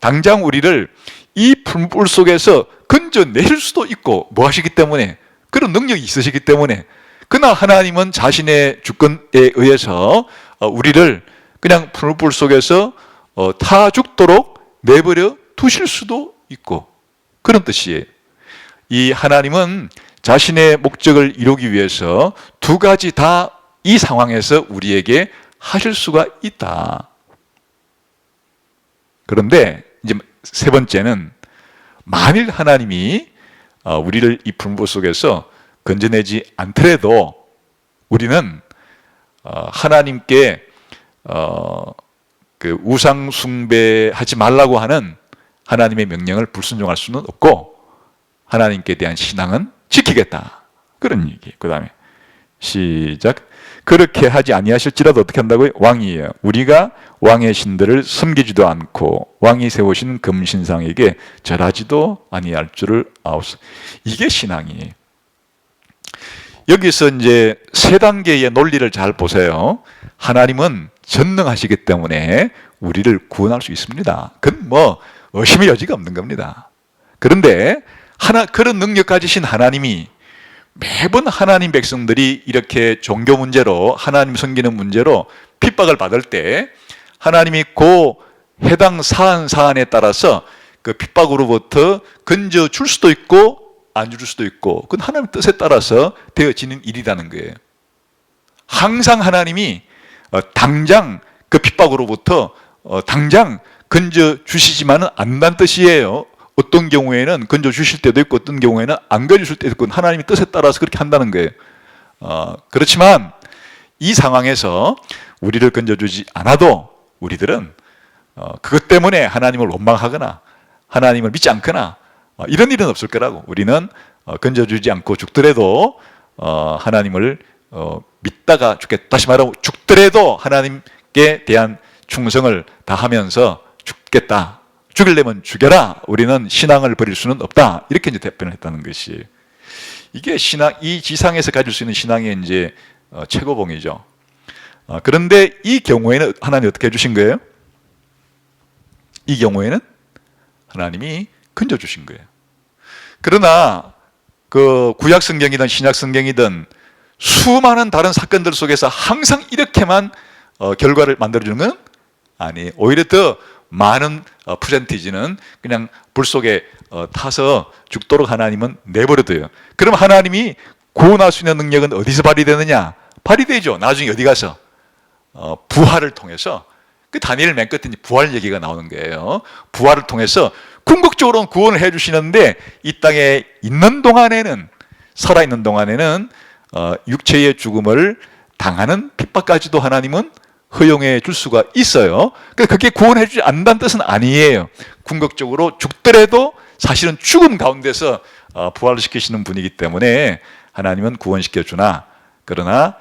당장 우리를 이 풀물 속에서 건져내실 수도 있고 뭐 하시기 때문에, 그런 능력이 있으시기 때문에, 그러나 하나님은 자신의 주권에 의해서 우리를 그냥 풀물 속에서 타 죽도록 내버려 두실 수도 있고, 그런 뜻이에요. 이 하나님은 자신의 목적을 이루기 위해서 두 가지 다 이 상황에서 우리에게 하실 수가 있다. 그런데 이제 세 번째는, 만일 하나님이 우리를 이 불모 속에서 건져내지 않더라도 우리는 하나님께 그 우상 숭배하지 말라고 하는 하나님의 명령을 불순종할 수는 없고 하나님께 대한 신앙은 지키겠다. 그런 얘기예요. 그 다음에 시작. 그렇게 하지 아니하실지라도 어떻게 한다고요? 왕이에요. 우리가 왕의 신들을 섬기지도 않고 왕이 세우신 금신상에게 절하지도 아니할 줄을 아옵소. 이게 신앙이에요. 여기서 이제 세 단계의 논리를 잘 보세요. 하나님은 전능하시기 때문에 우리를 구원할 수 있습니다. 그건 뭐 의심의 여지가 없는 겁니다. 그런데 그런 능력 가지신 하나님이 매번 하나님 백성들이 이렇게 종교 문제로, 하나님 섬기는 문제로 핍박을 받을 때 하나님이 그 해당 사안에 따라서 그 핍박으로부터 건져 줄 수도 있고 안 줄 수도 있고, 그건 하나님 뜻에 따라서 되어지는 일이라는 거예요. 항상 하나님이 당장 그 핍박으로부터 당장 건져 주시지만은 않는다는 뜻이에요. 어떤 경우에는 건져 주실 때도 있고 어떤 경우에는 안 건져 주실 때도 있고, 하나님의 뜻에 따라서 그렇게 한다는 거예요. 그렇지만 이 상황에서 우리를 건져 주지 않아도 우리들은 그것 때문에 하나님을 원망하거나 하나님을 믿지 않거나 이런 일은 없을 거라고. 우리는 건져 주지 않고 죽더라도 하나님을 믿다가 죽겠다. 다시 말하면 죽더라도 하나님께 대한 충성을 다하면서 죽겠다. 죽이려면 죽여라. 우리는 신앙을 버릴 수는 없다. 이렇게 이제 답변을 했다는 것이, 이게 신앙, 이 지상에서 가질 수 있는 신앙의 이제 최고봉이죠. 그런데 이 경우에는 하나님이 어떻게 해주신 거예요? 이 경우에는 하나님이 건져 주신 거예요. 그러나 그 구약 성경이든 신약 성경이든 수많은 다른 사건들 속에서 항상 이렇게만 결과를 만들어주는 건 아니에요. 오히려 더 많은 퍼센티지는 그냥 불 속에 타서 죽도록 하나님은 내버려둬요. 그럼 하나님이 구원할 수 있는 능력은 어디서 발휘되느냐? 발휘되죠. 나중에 어디 가서 부활을 통해서, 그 다니엘 맨 끝에 부활 얘기가 나오는 거예요. 부활을 통해서 궁극적으로는 구원을 해주시는데, 이 땅에 있는 동안에는, 살아있는 동안에는 육체의 죽음을 당하는 핍박까지도 하나님은 허용해 줄 수가 있어요. 그게 구원해 주지 않는다는 뜻은 아니에요. 궁극적으로 죽더라도 사실은 죽음 가운데서 부활시키시는 분이기 때문에 하나님은 구원시켜 주나, 그러나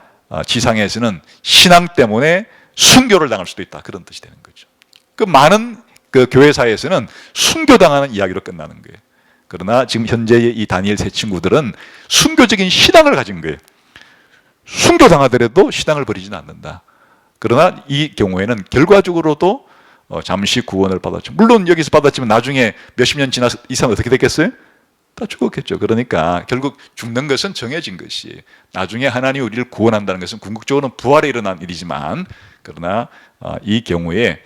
지상에서는 신앙 때문에 순교를 당할 수도 있다. 그런 뜻이 되는 거죠. 그 많은 그 교회사에서는 순교당하는 이야기로 끝나는 거예요. 그러나 지금 현재의 이 다니엘 세 친구들은 순교적인 신앙을 가진 거예요. 순교당하더라도 신앙을 버리지는 않는다. 그러나 이 경우에는 결과적으로도 잠시 구원을 받았죠. 물론 여기서 받았지만 나중에 몇십 년 지나서 이상 어떻게 됐겠어요? 다 죽었겠죠. 그러니까 결국 죽는 것은 정해진 것이, 나중에 하나님이 우리를 구원한다는 것은 궁극적으로는 부활에 일어난 일이지만, 그러나 이 경우에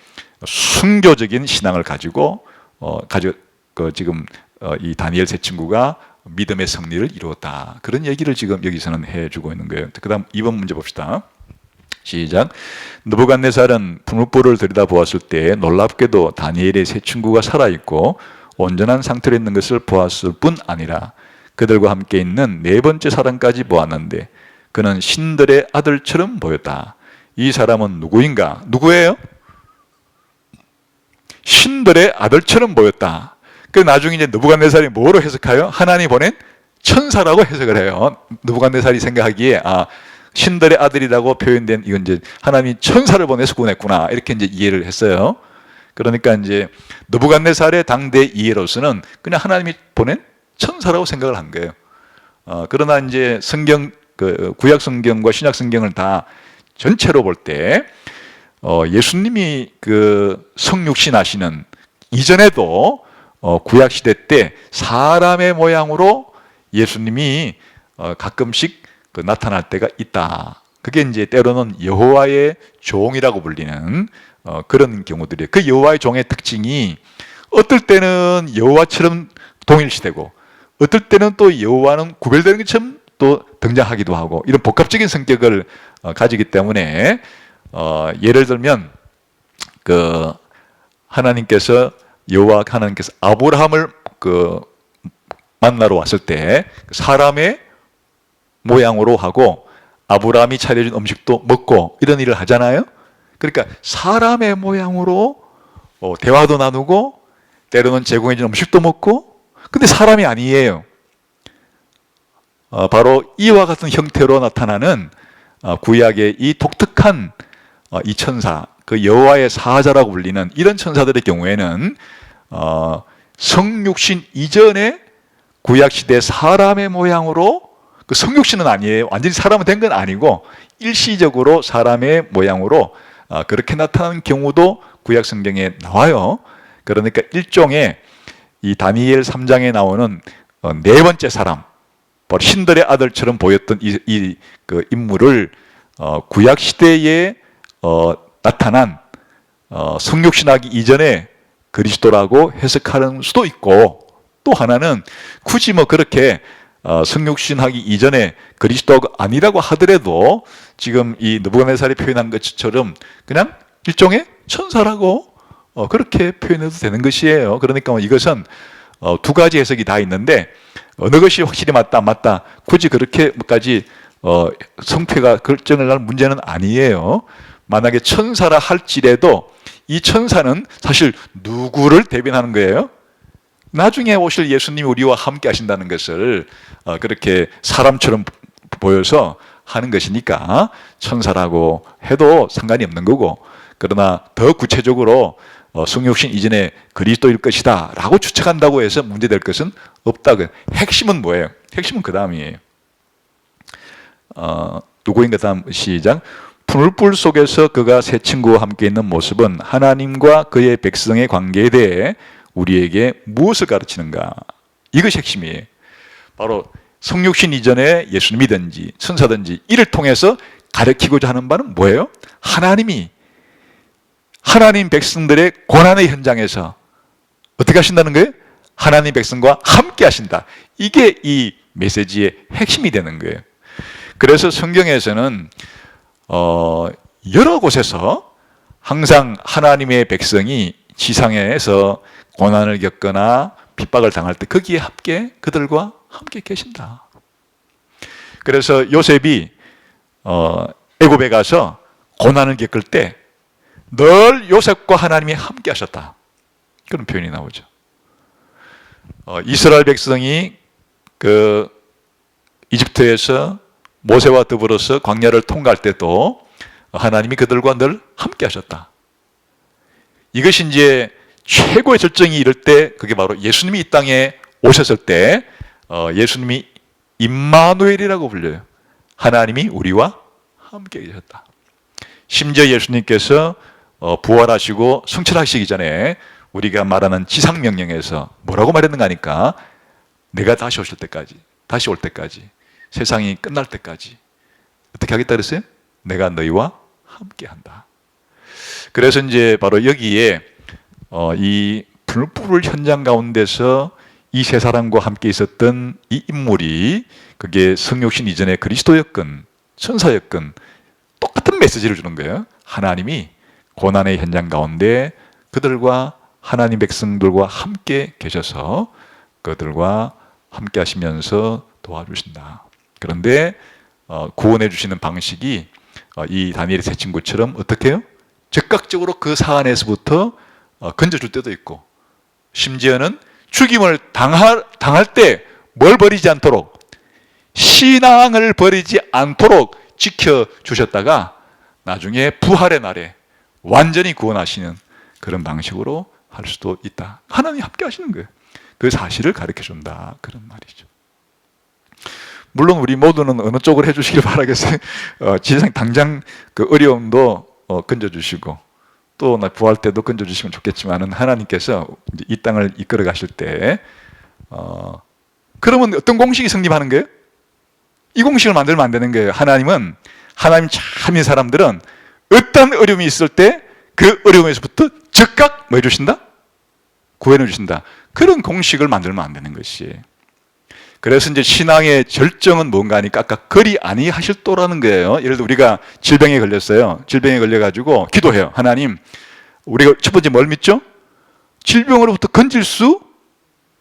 순교적인 신앙을 가지고 지금 이 다니엘 세 친구가 믿음의 승리를 이루었다. 그런 얘기를 지금 여기서는 해주고 있는 거예요. 그 다음 2번 문제 봅시다. 시작. 느부갓네살은 풀무불을 들여다보았을 때 놀랍게도 다니엘의 세 친구가 살아있고 온전한 상태로 있는 것을 보았을 뿐 아니라 그들과 함께 있는 네 번째 사람까지 보았는데 그는 신들의 아들처럼 보였다. 이 사람은 누구인가? 누구예요? 신들의 아들처럼 보였다. 그 나중에 이제 느부갓네살이 뭐로 해석해요? 하나님이 보낸 천사라고 해석을 해요. 느부갓네살이 생각하기에 신들의 아들이라고 표현된, 이건 이제 하나님이 천사를 보내서 구원했구나, 이렇게 이제 이해를 했어요. 그러니까 이제 느부갓네살의 당대 이해로서는 그냥 하나님이 보낸 천사라고 생각을 한 거예요. 그러나 이제 성경, 구약 성경과 신약 성경을 다 전체로 볼 때, 예수님이 성육신 하시는 이전에도 구약 시대 때 사람의 모양으로 예수님이 가끔씩 나타날 때가 있다. 그게 이제 때로는 여호와의 종이라고 불리는 그런 경우들이에요. 그 여호와의 종의 특징이 어떨 때는 여호와처럼 동일시되고 어떨 때는 또 여호와는 구별되는 것처럼 또 등장하기도 하고 이런 복합적인 성격을 가지기 때문에 예를 들면 하나님께서 아브라함을 만나러 왔을 때 사람의 모양으로 하고 아브라함이 차려준 음식도 먹고 이런 일을 하잖아요. 그러니까 사람의 모양으로 대화도 나누고 때로는 제공해준 음식도 먹고, 근데 사람이 아니에요. 바로 이와 같은 형태로 나타나는 구약의 이 독특한 이 천사, 여호와의 사자라고 불리는 이런 천사들의 경우에는 성육신 이전에 구약 시대 사람의 모양으로, 성육신은 아니에요. 완전히 사람은 된 건 아니고 일시적으로 사람의 모양으로 그렇게 나타나는 경우도 구약 성경에 나와요. 그러니까 일종의 이 다니엘 3장에 나오는 네 번째 사람, 바로 신들의 아들처럼 보였던 이 인물을 구약 시대에 나타난 성육신하기 이전에 그리스도라고 해석하는 수도 있고, 또 하나는 굳이 그렇게 성육신하기 이전에 그리스도가 아니라고 하더라도 지금 이 느부갓네살이 표현한 것처럼 그냥 일종의 천사라고 그렇게 표현해도 되는 것이에요. 그러니까 이것은 두 가지 해석이 다 있는데 어느 것이 확실히 맞다 안 맞다 굳이 그렇게까지 성패가 결정을 날 문제는 아니에요. 만약에 천사라 할지라도 이 천사는 사실 누구를 대변하는 거예요? 나중에 오실 예수님이 우리와 함께 하신다는 것을 그렇게 사람처럼 보여서 하는 것이니까 천사라고 해도 상관이 없는 거고, 그러나 더 구체적으로 성육신 이전에 그리스도일 것이다 라고 추측한다고 해서 문제될 것은 없다. 핵심은 뭐예요? 핵심은 그 다음이에요. 누구인가 다음 시작. 풀불 속에서 그가 새 친구와 함께 있는 모습은 하나님과 그의 백성의 관계에 대해 우리에게 무엇을 가르치는가? 이것이 핵심이에요. 바로 성육신 이전에 예수님이든지 천사든지 이를 통해서 가르치고자 하는 바는 뭐예요? 하나님이 하나님 백성들의 고난의 현장에서 어떻게 하신다는 거예요? 하나님 백성과 함께 하신다. 이게 이 메시지의 핵심이 되는 거예요. 그래서 성경에서는 여러 곳에서 항상 하나님의 백성이 지상에서 고난을 겪거나 핍박을 당할 때 거기에 그들과 함께 계신다. 그래서 요셉이 애굽에 가서 고난을 겪을 때 늘 요셉과 하나님이 함께 하셨다. 그런 표현이 나오죠. 이스라엘 백성이 이집트에서 모세와 더불어서 광야를 통과할 때도 하나님이 그들과 늘 함께 하셨다. 이것이 이제 최고의 절정이 이를 때 그게 바로 예수님이 이 땅에 오셨을 때 예수님이 임마누엘이라고 불려요. 하나님이 우리와 함께 계셨다. 심지어 예수님께서 부활하시고 성천하시기 전에 우리가 말하는 지상명령에서 뭐라고 말했는가 하니까 내가 다시 올 때까지 세상이 끝날 때까지 어떻게 하겠다 그랬어요? 내가 너희와 함께 한다. 그래서 이제 바로 여기에 이 불불 현장 가운데서 이 세 사람과 함께 있었던 이 인물이 그게 성육신 이전의 그리스도였건 천사였건 똑같은 메시지를 주는 거예요. 하나님이 고난의 현장 가운데 그들과 하나님 백성들과 함께 계셔서 그들과 함께 하시면서 도와주신다. 그런데 구원해 주시는 방식이 이 다니엘의 세 친구처럼 어떻게 해요? 즉각적으로 그 사안에서부터 건져줄 때도 있고, 심지어는 죽임을 당할 때 뭘 버리지 않도록, 신앙을 버리지 않도록 지켜주셨다가 나중에 부활의 날에 완전히 구원하시는 그런 방식으로 할 수도 있다. 하나님이 함께 하시는 거예요. 그 사실을 가르쳐준다. 그런 말이죠. 물론 우리 모두는 어느 쪽을 해주시길 바라겠어요. 지상 당장 그 어려움도 건져주시고 또 나 부활 때도 건져주시면 좋겠지만은 하나님께서 이제 이 땅을 이끌어 가실 때 그러면 어떤 공식이 성립하는 거예요? 이 공식을 만들면 안 되는 거예요. 하나님 참인 사람들은 어떤 어려움이 있을 때 그 어려움에서부터 즉각 뭐 해주신다? 구해내 주신다. 그런 공식을 만들면 안 되는 것이. 그래서 이제 신앙의 절정은 뭔가 하니까 아까 그리 아니하실도라는 거예요. 예를 들어 우리가 질병에 걸렸어요. 질병에 걸려가지고 기도해요. 하나님, 우리가 첫 번째 뭘 믿죠? 질병으로부터 건질 수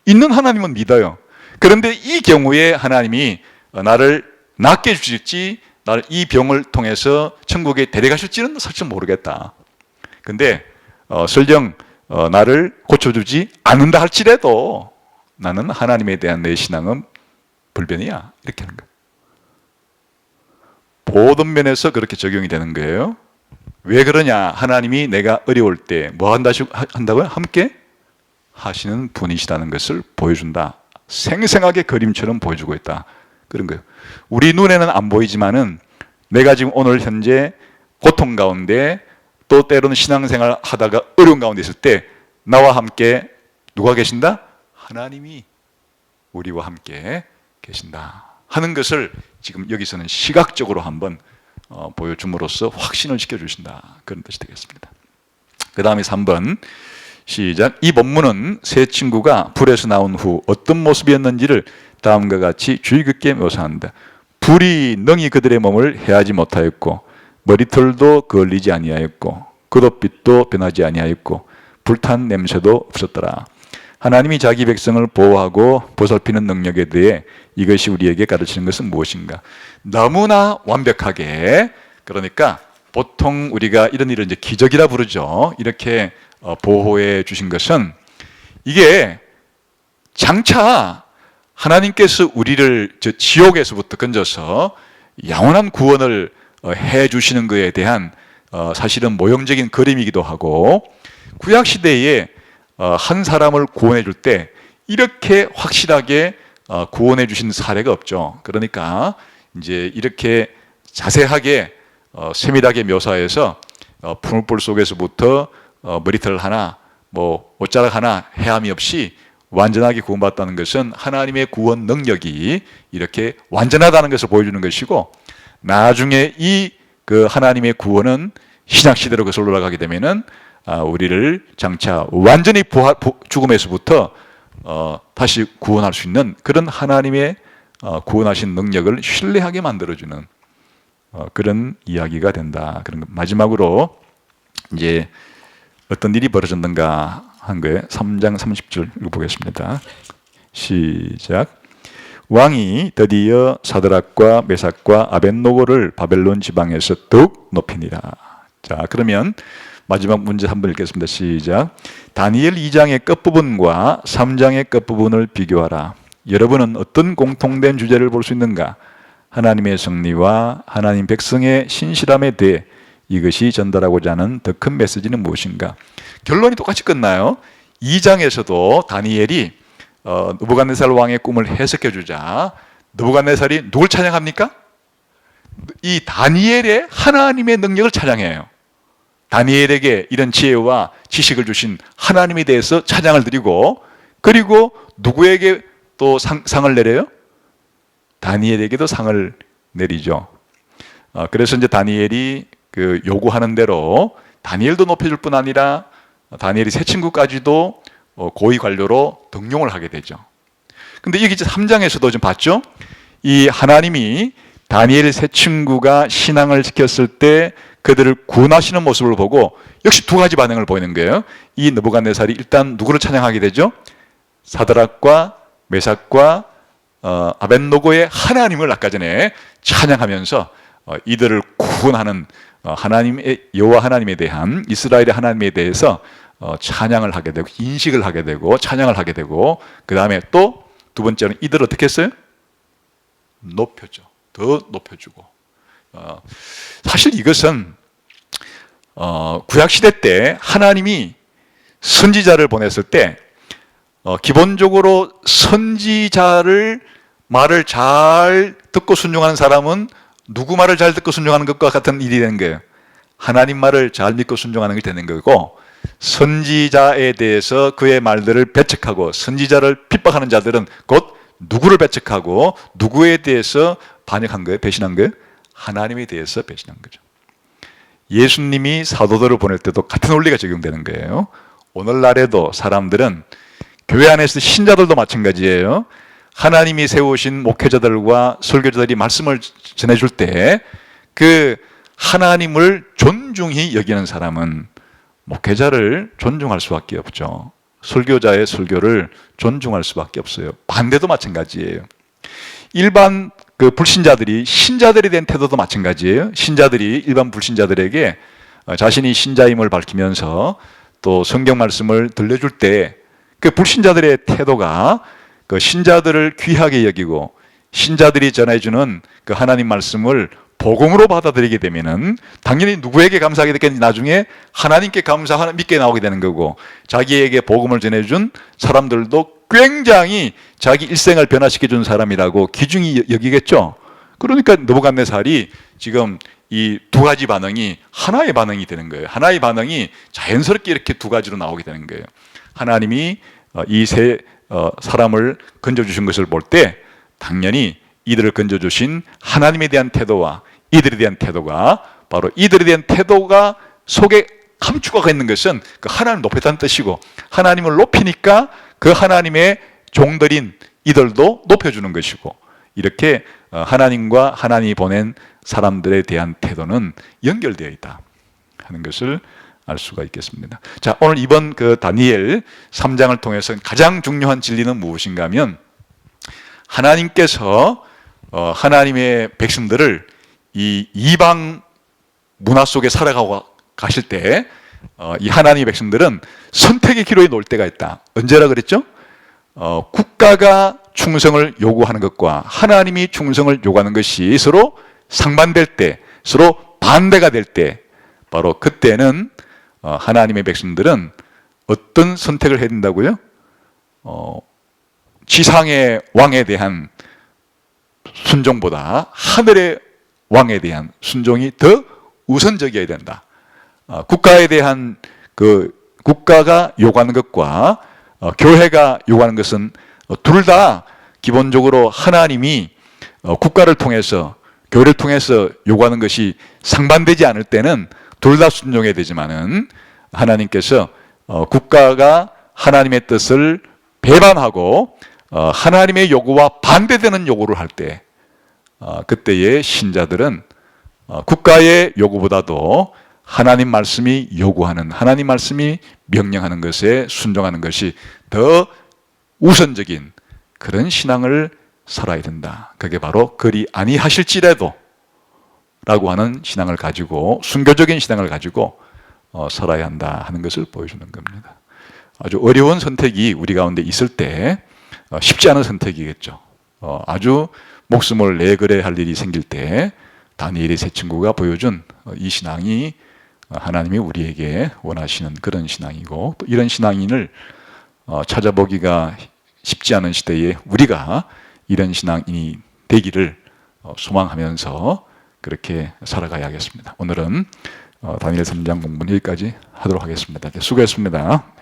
있는 하나님은 믿어요. 그런데 이 경우에 하나님이 나를 낫게 해주실지 나를 이 병을 통해서 천국에 데려가실지는 사실 모르겠다. 근데 설령 나를 고쳐주지 않는다 할지라도 나는 하나님에 대한 내 신앙은 불변이야. 이렇게 하는 거예요. 모든 면에서 그렇게 적용이 되는 거예요. 왜 그러냐? 하나님이 내가 어려울 때 뭐 한다고요? 함께 하시는 분이시라는 것을 보여준다. 생생하게 그림처럼 보여주고 있다. 그런 거예요. 우리 눈에는 안 보이지만은 내가 지금 오늘 현재 고통 가운데 또 때로는 신앙생활 하다가 어려운 가운데 있을 때 나와 함께 누가 계신다? 하나님이 우리와 함께 계신다 하는 것을 지금 여기서는 시각적으로 한번 보여줌으로써 확신을 시켜주신다. 그런 뜻이 되겠습니다. 그 다음에 3번 시작. 이 본문은 세 친구가 불에서 나온 후 어떤 모습이었는지를 다음과 같이 주의 깊게 묘사한다. 불이 능히 그들의 몸을 해하지 못하였고 머리털도 그을리지 아니하였고 겉옷빛도 변하지 아니하였고 불탄 냄새도 없었더라. 하나님이 자기 백성을 보호하고 보살피는 능력에 대해 이것이 우리에게 가르치는 것은 무엇인가? 너무나 완벽하게, 그러니까 보통 우리가 이런 일을 이제 기적이라 부르죠. 이렇게 보호해 주신 것은 이게 장차 하나님께서 우리를 지옥에서부터 건져서 영원한 구원을 해 주시는 것에 대한 사실은 모형적인 그림이기도 하고, 구약시대에 한 사람을 구원해 줄 때 이렇게 확실하게 구원해 주신 사례가 없죠. 그러니까 이제 이렇게 자세하게 세밀하게 묘사해서 풀물 속에서부터 머리털 하나 뭐 옷자락 하나 헤함이 없이 완전하게 구원받았다는 것은 하나님의 구원 능력이 이렇게 완전하다는 것을 보여주는 것이고, 나중에 이 그 하나님의 구원은 신약 시대로 거슬러 올라가게 되면은 우리를 장차 완전히 죽음에서부터 다시 구원할 수 있는 그런 하나님의 구원하신 능력을 신뢰하게 만들어주는 그런 이야기가 된다. 그런 것. 마지막으로 이제 어떤 일이 벌어졌는가 한 거예요. 3장 30절 읽어보겠습니다. 시작. 왕이 드디어 사드락과 메삭과 아벳노고를 바벨론 지방에서 더욱 높이니라. 자, 그러면 마지막 문제 한번 읽겠습니다. 시작. 다니엘 2장의 끝부분과 3장의 끝부분을 비교하라. 여러분은 어떤 공통된 주제를 볼 수 있는가? 하나님의 승리와 하나님 백성의 신실함에 대해 이것이 전달하고자 하는 더 큰 메시지는 무엇인가? 결론이 똑같이 끝나요. 2장에서도 다니엘이 느부갓네살 왕의 꿈을 해석해 주자 느부갓네살이 누굴 찬양합니까? 이 다니엘의 하나님의 능력을 찬양해요. 다니엘에게 이런 지혜와 지식을 주신 하나님에 대해서 찬양을 드리고, 그리고 누구에게 또 상을 내려요? 다니엘에게도 상을 내리죠. 그래서 이제 다니엘이 그 요구하는 대로 다니엘도 높여줄 뿐 아니라 다니엘이 세 친구까지도 고위 관료로 등용을 하게 되죠. 근데 여기 이제 3장에서도 좀 봤죠? 이 하나님이 다니엘 세 친구가 신앙을 지켰을 때 그들을 구원하시는 모습을 보고 역시 두 가지 반응을 보이는 거예요. 이 느부갓네살이 일단 누구를 찬양하게 되죠? 사드락과 메삭과 아벳노고의 하나님을 아까 전에 찬양하면서 이들을 구원하는 하나님의 여호와 하나님에 대한, 이스라엘의 하나님에 대해서 찬양을 하게 되고 인식을 하게 되고 찬양을 하게 되고, 그 다음에 또 두 번째는 이들을 어떻게 했어요? 높였죠. 더 높여주고. 사실 이것은 구약시대 때 하나님이 선지자를 보냈을 때 기본적으로 선지자를 말을 잘 듣고 순종하는 사람은 누구 말을 잘 듣고 순종하는 것과 같은 일이 되는 거예요. 하나님 말을 잘 믿고 순종하는 게 되는 거고, 선지자에 대해서 그의 말들을 배척하고 선지자를 핍박하는 자들은 곧 누구를 배척하고 누구에 대해서 반역한 거예요? 배신한 거예요? 하나님에 대해서 배신한 거죠. 예수님이 사도들을 보낼 때도 같은 원리가 적용되는 거예요. 오늘날에도 사람들은 교회 안에서 신자들도 마찬가지예요. 하나님이 세우신 목회자들과 설교자들이 말씀을 전해줄 때 그 하나님을 존중히 여기는 사람은 목회자를 존중할 수밖에 없죠. 설교자의 설교를 존중할 수밖에 없어요. 반대도 마찬가지예요. 일반 불신자들이 신자들에 대한 태도도 마찬가지예요. 신자들이 일반 불신자들에게 자신이 신자임을 밝히면서 또 성경 말씀을 들려줄 때 그 불신자들의 태도가 그 신자들을 귀하게 여기고 신자들이 전해주는 그 하나님 말씀을 복음으로 받아들이게 되면은 당연히 누구에게 감사하게 됐겠는지 나중에 하나님께 감사하는 믿게 나오게 되는 거고, 자기에게 복음을 전해준 사람들도 굉장히 자기 일생을 변화시켜준 사람이라고 귀중히 여기겠죠. 그러니까 느부갓네살이 지금 이 두 가지 반응이 하나의 반응이 되는 거예요. 하나의 반응이 자연스럽게 이렇게 두 가지로 나오게 되는 거예요. 하나님이 이 세 사람을 건져주신 것을 볼 때 당연히 이들을 건져주신 하나님에 대한 태도와 이들에 대한 태도가, 바로 이들에 대한 태도가 속에 감추가 있는 것은 그 하나님을 높였다는 뜻이고, 하나님을 높이니까 그 하나님의 종들인 이들도 높여주는 것이고, 이렇게 하나님과 하나님이 보낸 사람들에 대한 태도는 연결되어 있다 하는 것을 알 수가 있겠습니다. 자, 오늘 이번 그 다니엘 3장을 통해서 가장 중요한 진리는 무엇인가 하면, 하나님께서 하나님의 백성들을 이 이방 문화 속에 살아가고 가실 때 이 하나님의 백성들은 선택의 기로에 놓을 때가 있다. 언제라 그랬죠? 국가가 충성을 요구하는 것과 하나님이 충성을 요구하는 것이 서로 상반될 때, 서로 반대가 될 때, 바로 그때는 하나님의 백성들은 어떤 선택을 해야 된다고요? 지상의 왕에 대한 순종보다 하늘의 왕에 대한 순종이 더 우선적이어야 된다. 국가에 대한 국가가 요구하는 것과 교회가 요구하는 것은 둘 다 기본적으로 하나님이 국가를 통해서, 교회를 통해서 요구하는 것이 상반되지 않을 때는 둘 다 순종해야 되지만은, 하나님께서 국가가 하나님의 뜻을 배반하고 하나님의 요구와 반대되는 요구를 할 때, 그때의 신자들은 국가의 요구보다도 하나님 말씀이 요구하는, 하나님 말씀이 명령하는 것에 순종하는 것이 더 우선적인 그런 신앙을 살아야 된다. 그게 바로 그리 아니하실지라도 라고 하는 신앙을 가지고, 순교적인 신앙을 가지고 살아야 한다 하는 것을 보여주는 겁니다. 아주 어려운 선택이 우리 가운데 있을 때 쉽지 않은 선택이겠죠. 아주 목숨을 내걸어야 할 일이 생길 때 다니엘의 세 친구가 보여준 이 신앙이 하나님이 우리에게 원하시는 그런 신앙이고, 또 이런 신앙인을 찾아보기가 쉽지 않은 시대에 우리가 이런 신앙인이 되기를 소망하면서 그렇게 살아가야겠습니다. 오늘은 다니엘 3장 공부는 여기까지 하도록 하겠습니다. 수고했습니다.